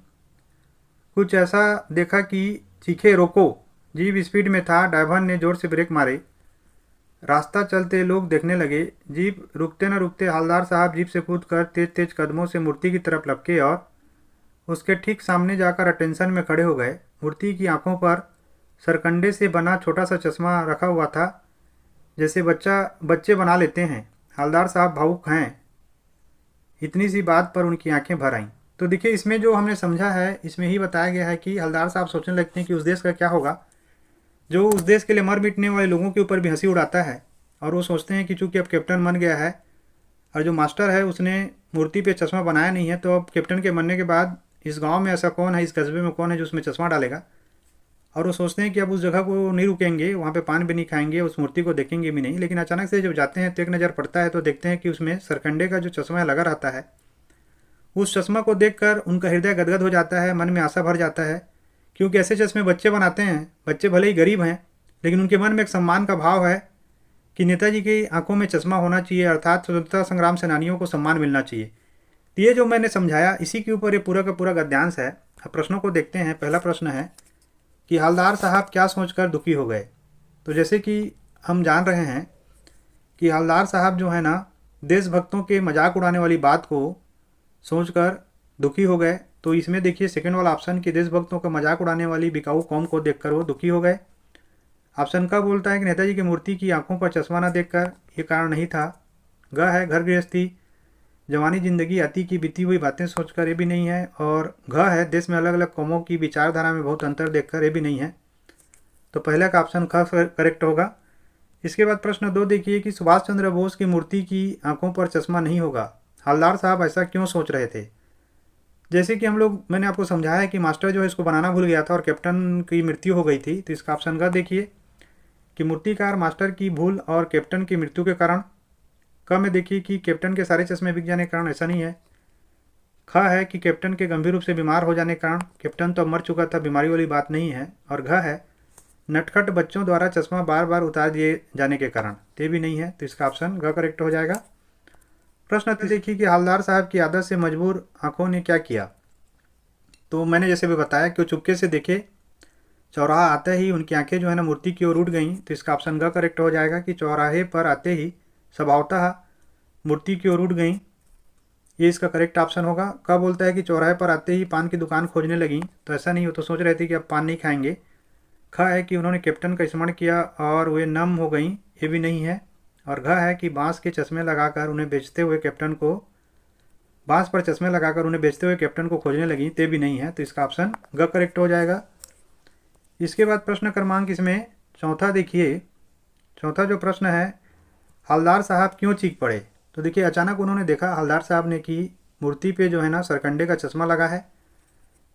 कुछ ऐसा देखा कि चीखे रोको। जीप स्पीड में था। ड्राइवर ने जोर से ब्रेक मारे। रास्ता चलते लोग देखने लगे। जीप रुकते न रुकते हालदार साहब जीप से कूदकर तेज तेज कदमों से मूर्ति की तरफ लपके और उसके ठीक सामने जाकर अटेंशन में खड़े हो गए। मूर्ति की आंखों पर सरकंडे से बना छोटा सा चश्मा रखा हुआ था, जैसे बच्चे बना लेते हैं। हालदार साहब भावुक हैं। इतनी सी बात पर उनकी आंखें भर आईं। तो देखिए इसमें जो हमने समझा है इसमें ही बताया गया है कि हलदार साहब सोचने लगते हैं कि उस देश का क्या होगा जो उस देश के लिए मर मिटने वाले लोगों के ऊपर भी हंसी उड़ाता है। और वो सोचते हैं कि चूंकि अब कैप्टन मर गया है और जो मास्टर है उसने मूर्ति पे चश्मा बनाया नहीं है, तो अब कैप्टन के मरने के बाद इस गांव में ऐसा कौन है, इस कस्बे में कौन है जो उसमें चश्मा डालेगा। और वो सोचते हैं कि अब उस जगह को नहीं रुकेंगे, वहाँ पे पान भी नहीं खाएंगे, उस मूर्ति को देखेंगे भी नहीं। लेकिन अचानक से जब जाते हैं तो एक नज़र पड़ता है तो देखते हैं कि उसमें सरकंडे का जो चश्मा लगा रहता है, उस चश्मा को देखकर उनका हृदय गदगद हो जाता है, मन में आशा भर जाता है। क्योंकि ऐसे चश्मे बच्चे बनाते हैं। बच्चे भले ही गरीब हैं लेकिन उनके मन में एक सम्मान का भाव है कि नेताजी की आंखों में चश्मा होना चाहिए, अर्थात स्वतंत्रता संग्राम सेनानियों को सम्मान मिलना चाहिए। तो ये जो मैंने समझाया इसी के ऊपर ये पूरा का पूरा गद्यांश है। अब प्रश्नों को देखते हैं। पहला प्रश्न है कि हालदार साहब क्या सोचकर दुखी हो गए। तो जैसे कि हम जान रहे हैं कि हालदार साहब जो है ना देशभक्तों के मजाक उड़ाने वाली बात को सोचकर दुखी हो गए। तो इसमें देखिए सेकंड वाला ऑप्शन कि देशभक्तों का मजाक उड़ाने वाली बिकाऊ कौम को देखकर वो दुखी हो गए। ऑप्शन का बोलता है कि नेताजी की मूर्ति की आंखों पर चश्मा न देखकर ये कारण नहीं था। ग है घर गृहस्थी जवानी जिंदगी अति की बीती हुई बातें सोचकर ये भी नहीं है। और घ है देश में अलग अलग कौमों की विचारधारा में बहुत अंतर देखकर ये भी नहीं है। तो पहला का ऑप्शन ख करेक्ट होगा। इसके बाद प्रश्न 2 देखिए कि सुभाष चंद्र बोस की मूर्ति की आंखों पर चश्मा नहीं होगा। हालदार साहब ऐसा क्यों सोच रहे थे। जैसे कि मैंने आपको समझाया कि मास्टर जो है इसको बनाना भूल गया था और कैप्टन की मृत्यु हो गई थी। तो इसका ऑप्शन ग देखिए कि मूर्तिकार मास्टर की भूल और कैप्टन की मृत्यु के कारण। क में देखिए कि कैप्टन के सारे चश्मे बिक जाने के कारण, ऐसा नहीं है। ख है कि कैप्टन के गंभीर रूप से बीमार हो जाने के कारण। कैप्टन तो मर चुका था, बीमारी वाली बात नहीं है। और घ है नटखट बच्चों द्वारा चश्मा बार बार उतार दिए जाने के कारण। ते भी नहीं है। तो इसका ऑप्शन ग करेक्ट हो जाएगा। प्रश्न देखिए कि हालदार साहब की आदत से मजबूर आंखों ने क्या किया। तो मैंने जैसे भी बताया कि वो चुपके से देखे, चौराहा आते ही उनकी आंखें जो है ना मूर्ति की ओर उठ गईं। तो इसका ऑप्शन ग करेक्ट हो जाएगा कि चौराहे पर आते ही स्वभावतः मूर्ति की ओर उठ गईं। ये इसका करेक्ट ऑप्शन होगा। कब बोलता है कि चौराहे पर आते ही पान की दुकान खोजने लगीं। तो ऐसा नहीं हो, तो सोच रहे थे कि अब पान नहीं खाएंगे। ख है कि उन्होंने कैप्टन का स्मरण किया और वे नम हो गईं। ये भी नहीं है। और घ है कि बांस के चश्मे लगाकर उन्हें बेचते हुए कैप्टन को बांस पर चश्मे लगाकर उन्हें बेचते हुए कैप्टन को खोजने लगी। ते भी नहीं है। तो इसका ऑप्शन ग करेक्ट हो जाएगा। इसके बाद प्रश्न क्रमांक इसमें चौथा देखिए। चौथा जो प्रश्न है हालदार साहब क्यों चीख पड़े। तो देखिए अचानक उन्होंने देखा हालदार साहब ने कि मूर्ति पे जो है ना सरकंडे का चश्मा लगा है,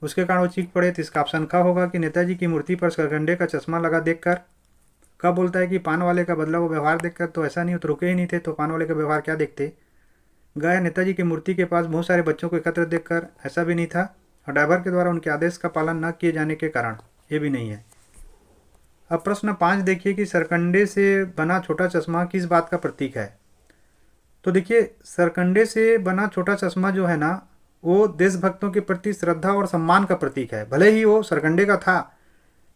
उसके कारण वो चीख पड़े। तो इसका ऑप्शन क होगा कि नेताजी की मूर्ति पर सरकंडे का चश्मा लगा देखकर। कब बोलता है कि पान वाले का बदला वो व्यवहार देखकर। तो ऐसा नहीं हो, तो रुके ही नहीं थे, तो पान वाले का व्यवहार क्या देखते। गए नेताजी की मूर्ति के पास बहुत सारे बच्चों को एकत्र देखकर। ऐसा भी नहीं था। और ड्राइवर के द्वारा उनके आदेश का पालन न किए जाने के कारण, ये भी नहीं है। अब प्रश्न 5 देखिए कि सरकंडे से बना छोटा चश्मा किस बात का प्रतीक है। तो देखिए सरकंडे से बना छोटा चश्मा जो है ना, वो देशभक्तों के प्रति श्रद्धा और सम्मान का प्रतीक है। भले ही वो सरकंडे का था,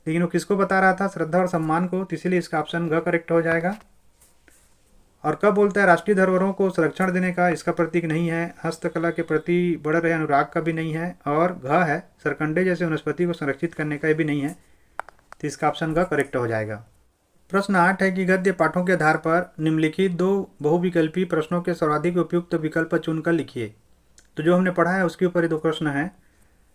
लेकिन वो किसको बता रहा था? श्रद्धा और सम्मान को। तो इसीलिए इसका ऑप्शन घ करेक्ट हो जाएगा। और कब बोलता है राष्ट्रीय धरोहरों को संरक्षण देने का? इसका प्रतीक नहीं है। हस्तकला के प्रति बढ़ रहे अनुराग का भी नहीं है। और घ है सरकंडे जैसे वनस्पति को संरक्षित करने का भी नहीं है। तो इसका ऑप्शन घ करेक्ट हो जाएगा। प्रश्न 8 है कि गद्य पाठों के आधार पर निम्नलिखित 2 बहुविकल्पी प्रश्नों के सर्वाधिक उपयुक्त विकल्प चुनकर लिखिए। तो जो हमने पढ़ा है उसके ऊपर ये 2 प्रश्न हैं।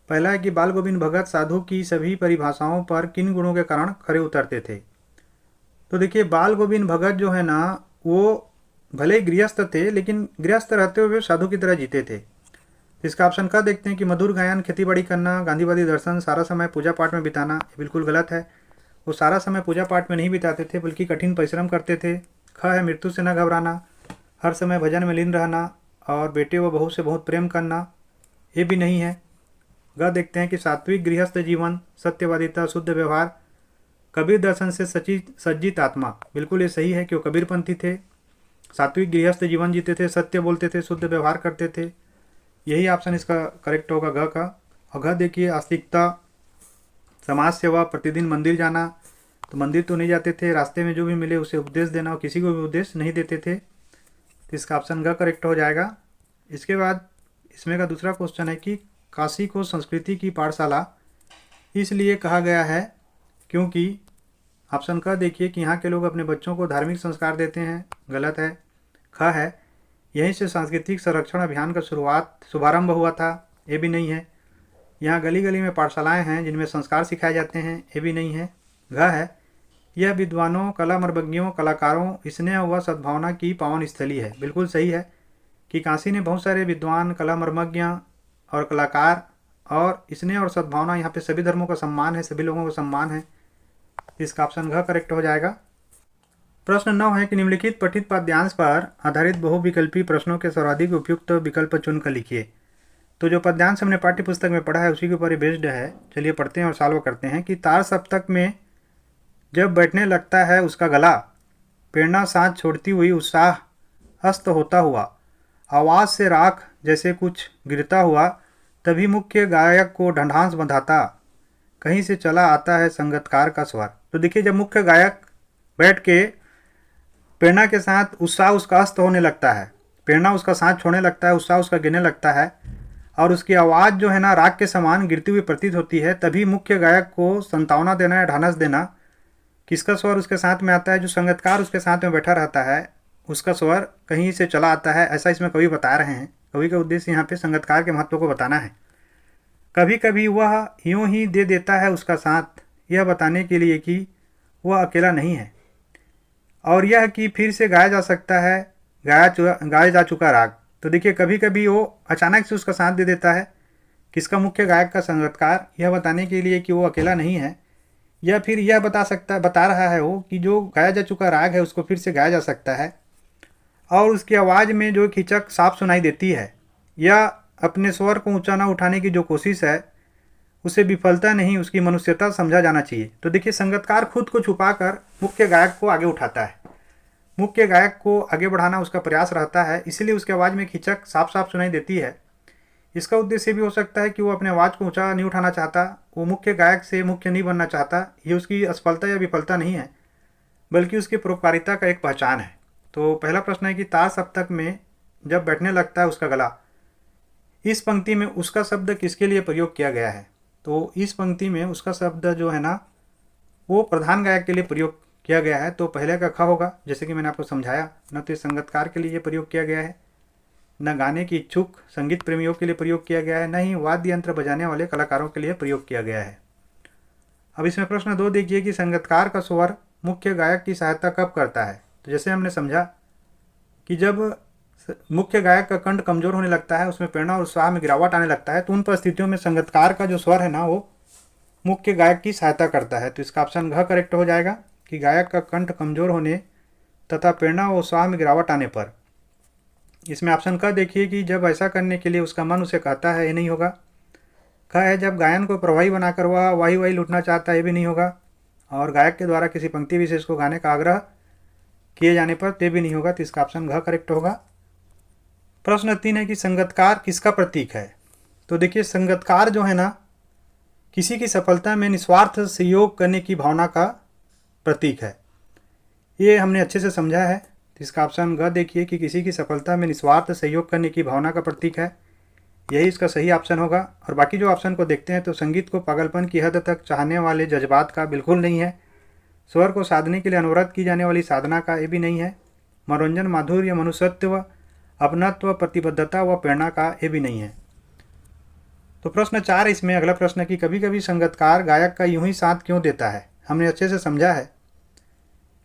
पहला है कि बाल गोविंद भगत साधु की सभी परिभाषाओं पर किन गुणों के कारण खरे उतरते थे। तो देखिए बाल गोविंद भगत जो है ना, वो भले ही गृहस्थ थे, लेकिन गृहस्थ रहते हुए साधु की तरह जीते थे। इसका ऑप्शन का देखते हैं कि मधुर गायन, खेतीबाड़ी करना, गांधीवादी दर्शन, सारा समय पूजा पाठ में बिताना। ये बिल्कुल गलत है। वो सारा समय पूजा पाठ में नहीं बिताते थे, बल्कि कठिन परिश्रम करते थे। ख है मृत्यु से न घबराना, हर समय भजन में लीन रहना और बेटे व बहू से बहुत प्रेम करना। ये भी नहीं है। ग देखते हैं कि सात्विक गृहस्थ जीवन, सत्यवादिता, शुद्ध व्यवहार, कबीर दर्शन से सज्जित आत्मा। बिल्कुल ये सही है कि वो कबीरपंथी थे, सात्विक गृहस्थ जीवन जीते थे, सत्य बोलते थे, शुद्ध व्यवहार करते थे। यही ऑप्शन इसका करेक्ट होगा घ का। और घ देखिए आस्तिकता, समाज सेवा, प्रतिदिन मंदिर जाना। तो मंदिर तो नहीं जाते थे, रास्ते में जो भी मिले उसे उपदेश देना और किसी को भी उपदेश नहीं देते थे। तो इसका ऑप्शन घ करेक्ट हो जाएगा। इसके बाद इसमें का दूसरा क्वेश्चन है कि काशी को संस्कृति की पाठशाला इसलिए कहा गया है क्योंकि, ऑप्शन क देखिए कि यहाँ के लोग अपने बच्चों को धार्मिक संस्कार देते हैं। गलत है। ख है यहीं से सांस्कृतिक संरक्षण अभियान का शुभारंभ हुआ था। ये भी नहीं है। यहाँ गली गली में पाठशालाएं हैं जिनमें संस्कार सिखाए जाते हैं। ये भी नहीं है। घ है यह विद्वानों, कला मर्मज्ञों, कलाकारों, स्नेह व सद्भावना की पावन स्थली है। बिल्कुल सही है कि काशी ने बहुत सारे विद्वान, कला मर्मज्ञ और कलाकार और स्नेह और सद्भावना, यहाँ पे सभी धर्मों का सम्मान है, सभी लोगों का सम्मान है। इसका ऑप्शन घ करेक्ट हो जाएगा। प्रश्न 9 है कि निम्नलिखित पठित पाठ्यांश पर आधारित बहुविकल्पी प्रश्नों के सर्वाधिक उपयुक्त विकल्प चुनकर लिखिए। तो जो पद्यांश हमने पाठ्य पुस्तक में पढ़ा है उसी के ऊपर ये बेस्ड है। चलिए पढ़ते हैं और सॉल्व करते हैं कि तार सप्तक में जब बैठने लगता है उसका गला, प्रेरणा सांस छोड़ती हुई उत्साह अस्त होता हुआ, आवाज़ से राख जैसे कुछ गिरता हुआ, तभी मुख्य गायक को ढंढांस बंधाता, कहीं से चला आता है संगतकार का स्वर। तो देखिए जब मुख्य गायक बैठ के प्रेरणा के साथ उत्साह उसका अस्त होने लगता है, प्रेरणा उसका सांस छोड़ने लगता है, उत्साह उसका गिरने लगता है और उसकी आवाज़ जो है ना राग के समान गिरती हुई प्रतीत होती है, तभी मुख्य गायक को संतावना देना या ढांढस देना, किसका स्वर उसके साथ में आता है? जो संगतकार उसके साथ में बैठा रहता है उसका स्वर कहीं से चला आता है, ऐसा इसमें कवि बता रहे हैं। कवि का उद्देश्य यहाँ पे संगतकार के महत्व को बताना है। कभी कभी वह यूं ही दे देता है उसका साथ, यह बताने के लिए कि वह अकेला नहीं है, और यह कि फिर से गाया जा सकता है गाया जा चुका राग। तो देखिए कभी कभी वो अचानक से उसका साथ दे देता है, किसका? मुख्य गायक का संगतकार, यह बताने के लिए कि वो अकेला नहीं है, या फिर यह बता रहा है वो कि जो गाया जा चुका राग है उसको फिर से गाया जा सकता है, और उसकी आवाज़ में जो खिंचक साफ सुनाई देती है, या अपने स्वर को ऊंचा ना उठाने की जो कोशिश है उसे विफलता नहीं, उसकी मनुष्यता समझा जाना चाहिए। तो देखिए संगतकार खुद को छुपाकर मुख्य गायक को आगे उठाता है, मुख्य गायक को आगे बढ़ाना उसका प्रयास रहता है, इसलिए उसकी आवाज़ में खिंचक साफ साफ सुनाई देती है। इसका उद्देश्य भी हो सकता है कि वो अपने आवाज़ को ऊंचा नहीं उठाना चाहता, वो मुख्य गायक से मुख्य नहीं बनना चाहता। ये उसकी असफलता या विफलता नहीं है, बल्कि उसकी परोपकारिता का एक पहचान है। तो पहला प्रश्न है कि तार सप्तक में जब बैठने लगता है उसका गला, इस पंक्ति में उसका शब्द किसके लिए प्रयोग किया गया है? तो इस पंक्ति में उसका शब्द जो है ना वो प्रधान गायक के लिए प्रयोग किया गया है। तो पहले का ख होगा, जैसे कि मैंने आपको समझाया, न तो संगतकार के लिए प्रयोग किया गया है, न गाने की इच्छुक संगीत प्रेमियों के लिए प्रयोग किया गया है, न ही वाद्य यंत्र बजाने वाले कलाकारों के लिए प्रयोग किया गया है। अब इसमें प्रश्न 2 देखिए कि संगतकार का स्वर मुख्य गायक की सहायता कब करता है? तो जैसे हमने समझा कि जब मुख्य गायक का कंठ कमजोर होने लगता है, उसमें प्रेरणा और उत्साह में गिरावट आने लगता है, तो उन परिस्थितियों में संगतकार का जो स्वर है ना वो मुख्य गायक की सहायता करता है। तो इसका ऑप्शन घ करेक्ट हो जाएगा कि गायक का कंठ कमजोर होने तथा प्रेरणा और उत्साह में गिरावट आने पर। इसमें ऑप्शन का देखिए कि जब ऐसा करने के लिए उसका मन उसे कहता है, ये नहीं होगा। ख है जब गायन को प्रभावी बनाकर वह वाही वाही लूटना चाहता है, ये भी नहीं होगा। और गायक के द्वारा किसी पंक्ति विशेष को गाने का आग्रह किए जाने पर ते भी नहीं होगा, तो इसका ऑप्शन घ करेक्ट होगा। प्रश्न 3 है कि संगतकार किसका प्रतीक है। तो देखिए संगतकार जो है ना, किसी की सफलता में निस्वार्थ सहयोग करने की भावना का प्रतीक है। ये हमने अच्छे से समझा है, तो इसका ऑप्शन घ देखिए कि किसी की सफलता में निस्वार्थ सहयोग करने की भावना का प्रतीक है, यही इसका सही ऑप्शन होगा। और बाकी जो ऑप्शन को देखते हैं तो संगीत को पागलपन की हद तक चाहने वाले जज्बात का बिल्कुल नहीं है। स्वर को साधने के लिए अनवरत की जाने वाली साधना का ये भी नहीं है। मनोरंजन, माधुर्य, मनुष्यत्व, अपनत्व, प्रतिबद्धता व प्रेरणा का ये भी नहीं है। तो प्रश्न 4 इसमें अगला प्रश्न है कि कभी कभी संगतकार गायक का यूं ही साथ क्यों देता है। हमने अच्छे से समझा है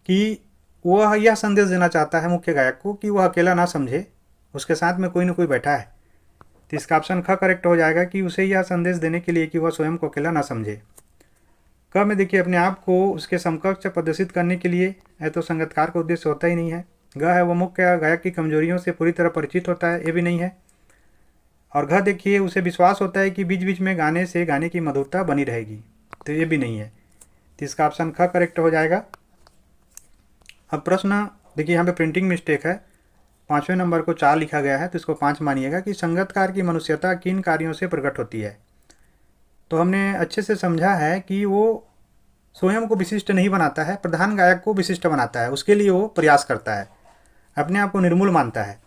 कि वह यह संदेश देना चाहता है मुख्य गायक को कि वह अकेला ना समझे, उसके साथ में कोई ना कोई बैठा है। तो इसका ऑप्शन ख करेक्ट हो जाएगा कि उसे यह संदेश देने के लिए कि वह स्वयं को अकेला ना समझे। क में देखिए अपने आप को उसके समकक्ष प्रदर्शित करने के लिए है, तो संगतकार का उद्देश्य होता ही नहीं है। ग है वो मुख्य गायक की कमजोरियों से पूरी तरह परिचित होता है, ये भी नहीं है। और घ देखिए उसे विश्वास होता है कि बीच बीच में गाने से गाने की मधुरता बनी रहेगी, तो ये भी नहीं है। तो इसका ऑप्शन ख करेक्ट हो जाएगा। अब प्रश्न देखिए यहाँ पे प्रिंटिंग मिस्टेक है, 5वें नंबर को 4 लिखा गया है, तो इसको 5 मानिएगा कि संगतकार की मनुष्यता किन कार्यों से प्रकट होती है। तो हमने अच्छे से समझा है कि वो स्वयं को विशिष्ट नहीं बनाता है, प्रधान गायक को विशिष्ट बनाता है, उसके लिए वो प्रयास करता है, अपने आप को निर्मूल मानता है।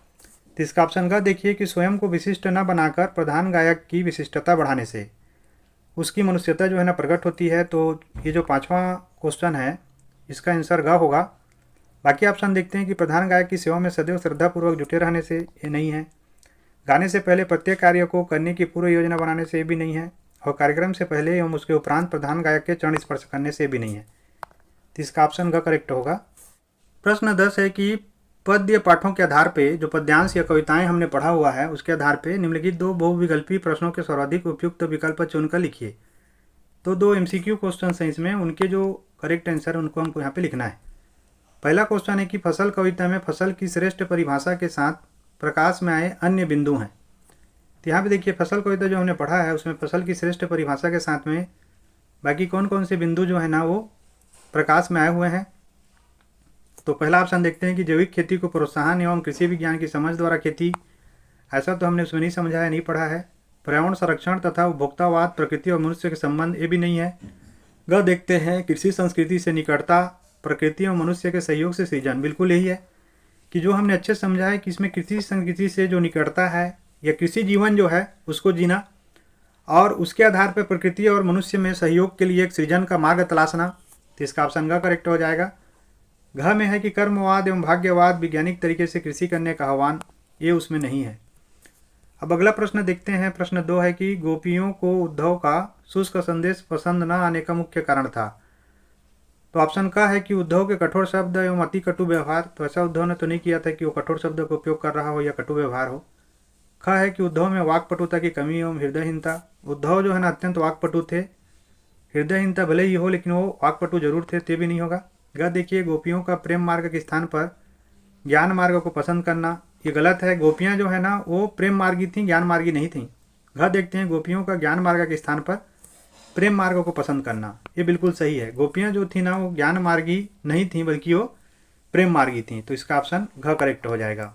तो इसका ऑप्शन का देखिए कि स्वयं को विशिष्ट न बनाकर प्रधान गायक की विशिष्टता बढ़ाने से उसकी मनुष्यता जो है ना प्रकट होती है। तो ये जो 5वां क्वेश्चन है इसका आंसर ग होगा। बाकी ऑप्शन देखते हैं कि प्रधान गायक की सेवा में सदैव श्रद्धापूर्वक जुटे रहने से ये नहीं है। गाने से पहले प्रत्येक कार्य को करने की पूर्व योजना बनाने से ये भी नहीं है। और कार्यक्रम से पहले एवं उसके उपरांत प्रधान गायक के चरण स्पर्श करने से भी नहीं है। तो इसका ऑप्शन ग करेक्ट होगा। प्रश्न 10 है कि पद्य पाठों के आधार पे जो पद्यांश या कविताएं हमने पढ़ा हुआ है उसके आधार पे निम्नलिखित 2 बहुविकल्पी प्रश्नों के सर्वाधिक उपयुक्त विकल्प चुनकर लिखिए। तो 2 MCQ क्वेश्चन हैं इसमें, उनके जो करेक्ट आंसर उनको हमको यहाँ पे लिखना है। पहला क्वेश्चन है कि फसल कविता में फसल की श्रेष्ठ परिभाषा के साथ प्रकाश में आए अन्य बिंदु हैं। तो यहाँ पे देखिए फसल कविता जो हमने पढ़ा है उसमें फसल की श्रेष्ठ परिभाषा के साथ में बाकी कौन कौन से बिंदु जो है ना वो प्रकाश में आए हुए हैं। तो पहला ऑप्शन देखते हैं कि जैविक खेती को प्रोत्साहन एवं कृषि विज्ञान की समझ द्वारा खेती, ऐसा तो हमने उसमें नहीं समझा है, नहीं पढ़ा है। पर्यावरण संरक्षण तथा उपभोक्तावाद, प्रकृति और मनुष्य के संबंध, ये भी नहीं है। ग देखते हैं कृषि संस्कृति से निकटता, प्रकृति और मनुष्य के सहयोग से सृजन, बिल्कुल यही है कि जो हमने अच्छे समझा है कि इसमें कृषि संस्कृति से जो निकटता है या कृषि जीवन जो है उसको जीना और उसके आधार पर प्रकृति और मनुष्य में सहयोग के लिए एक सृजन का मार्ग तलाशना। तो इसका ऑप्शन ग करेक्ट हो जाएगा। घ में है कि कर्मवाद एवं भाग्यवाद, वैज्ञानिक तरीके से कृषि करने का आह्वान, ये उसमें नहीं है। अब अगला प्रश्न देखते हैं। प्रश्न 2 है कि गोपियों को उद्धव का शुष्क संदेश पसंद न आने का मुख्य कारण था। तो ऑप्शन का है कि उद्धव के कठोर शब्द एवं अति कटु व्यवहार। तो ऐसा उद्धव ने तो नहीं किया था कि वो कठोर शब्द का उपयोग कर रहा हो या कटु व्यवहार हो। ख है कि उद्धव में वाक्पटुता की कमी एवं हृदयहीनता। उद्धव जो है ना अत्यंत वाक्पटु थे, हृदयहीनता भले ही हो लेकिन वो वाक्पटु जरूर थे, ते भी नहीं होगा। ग देखिए गोपियों का प्रेम मार्ग के स्थान पर ज्ञान मार्ग को पसंद करना, ये गलत है। गोपियाँ जो है ना वो प्रेम मार्गी थी, ज्ञान मार्गी नहीं थी। घ देखते हैं गोपियों का ज्ञान मार्ग के स्थान पर प्रेम मार्ग को पसंद करना, ये बिल्कुल सही है। गोपियाँ जो थी ना वो ज्ञान मार्गी नहीं थी बल्कि वो प्रेम मार्गी थी। तो इसका ऑप्शन घ करेक्ट हो जाएगा।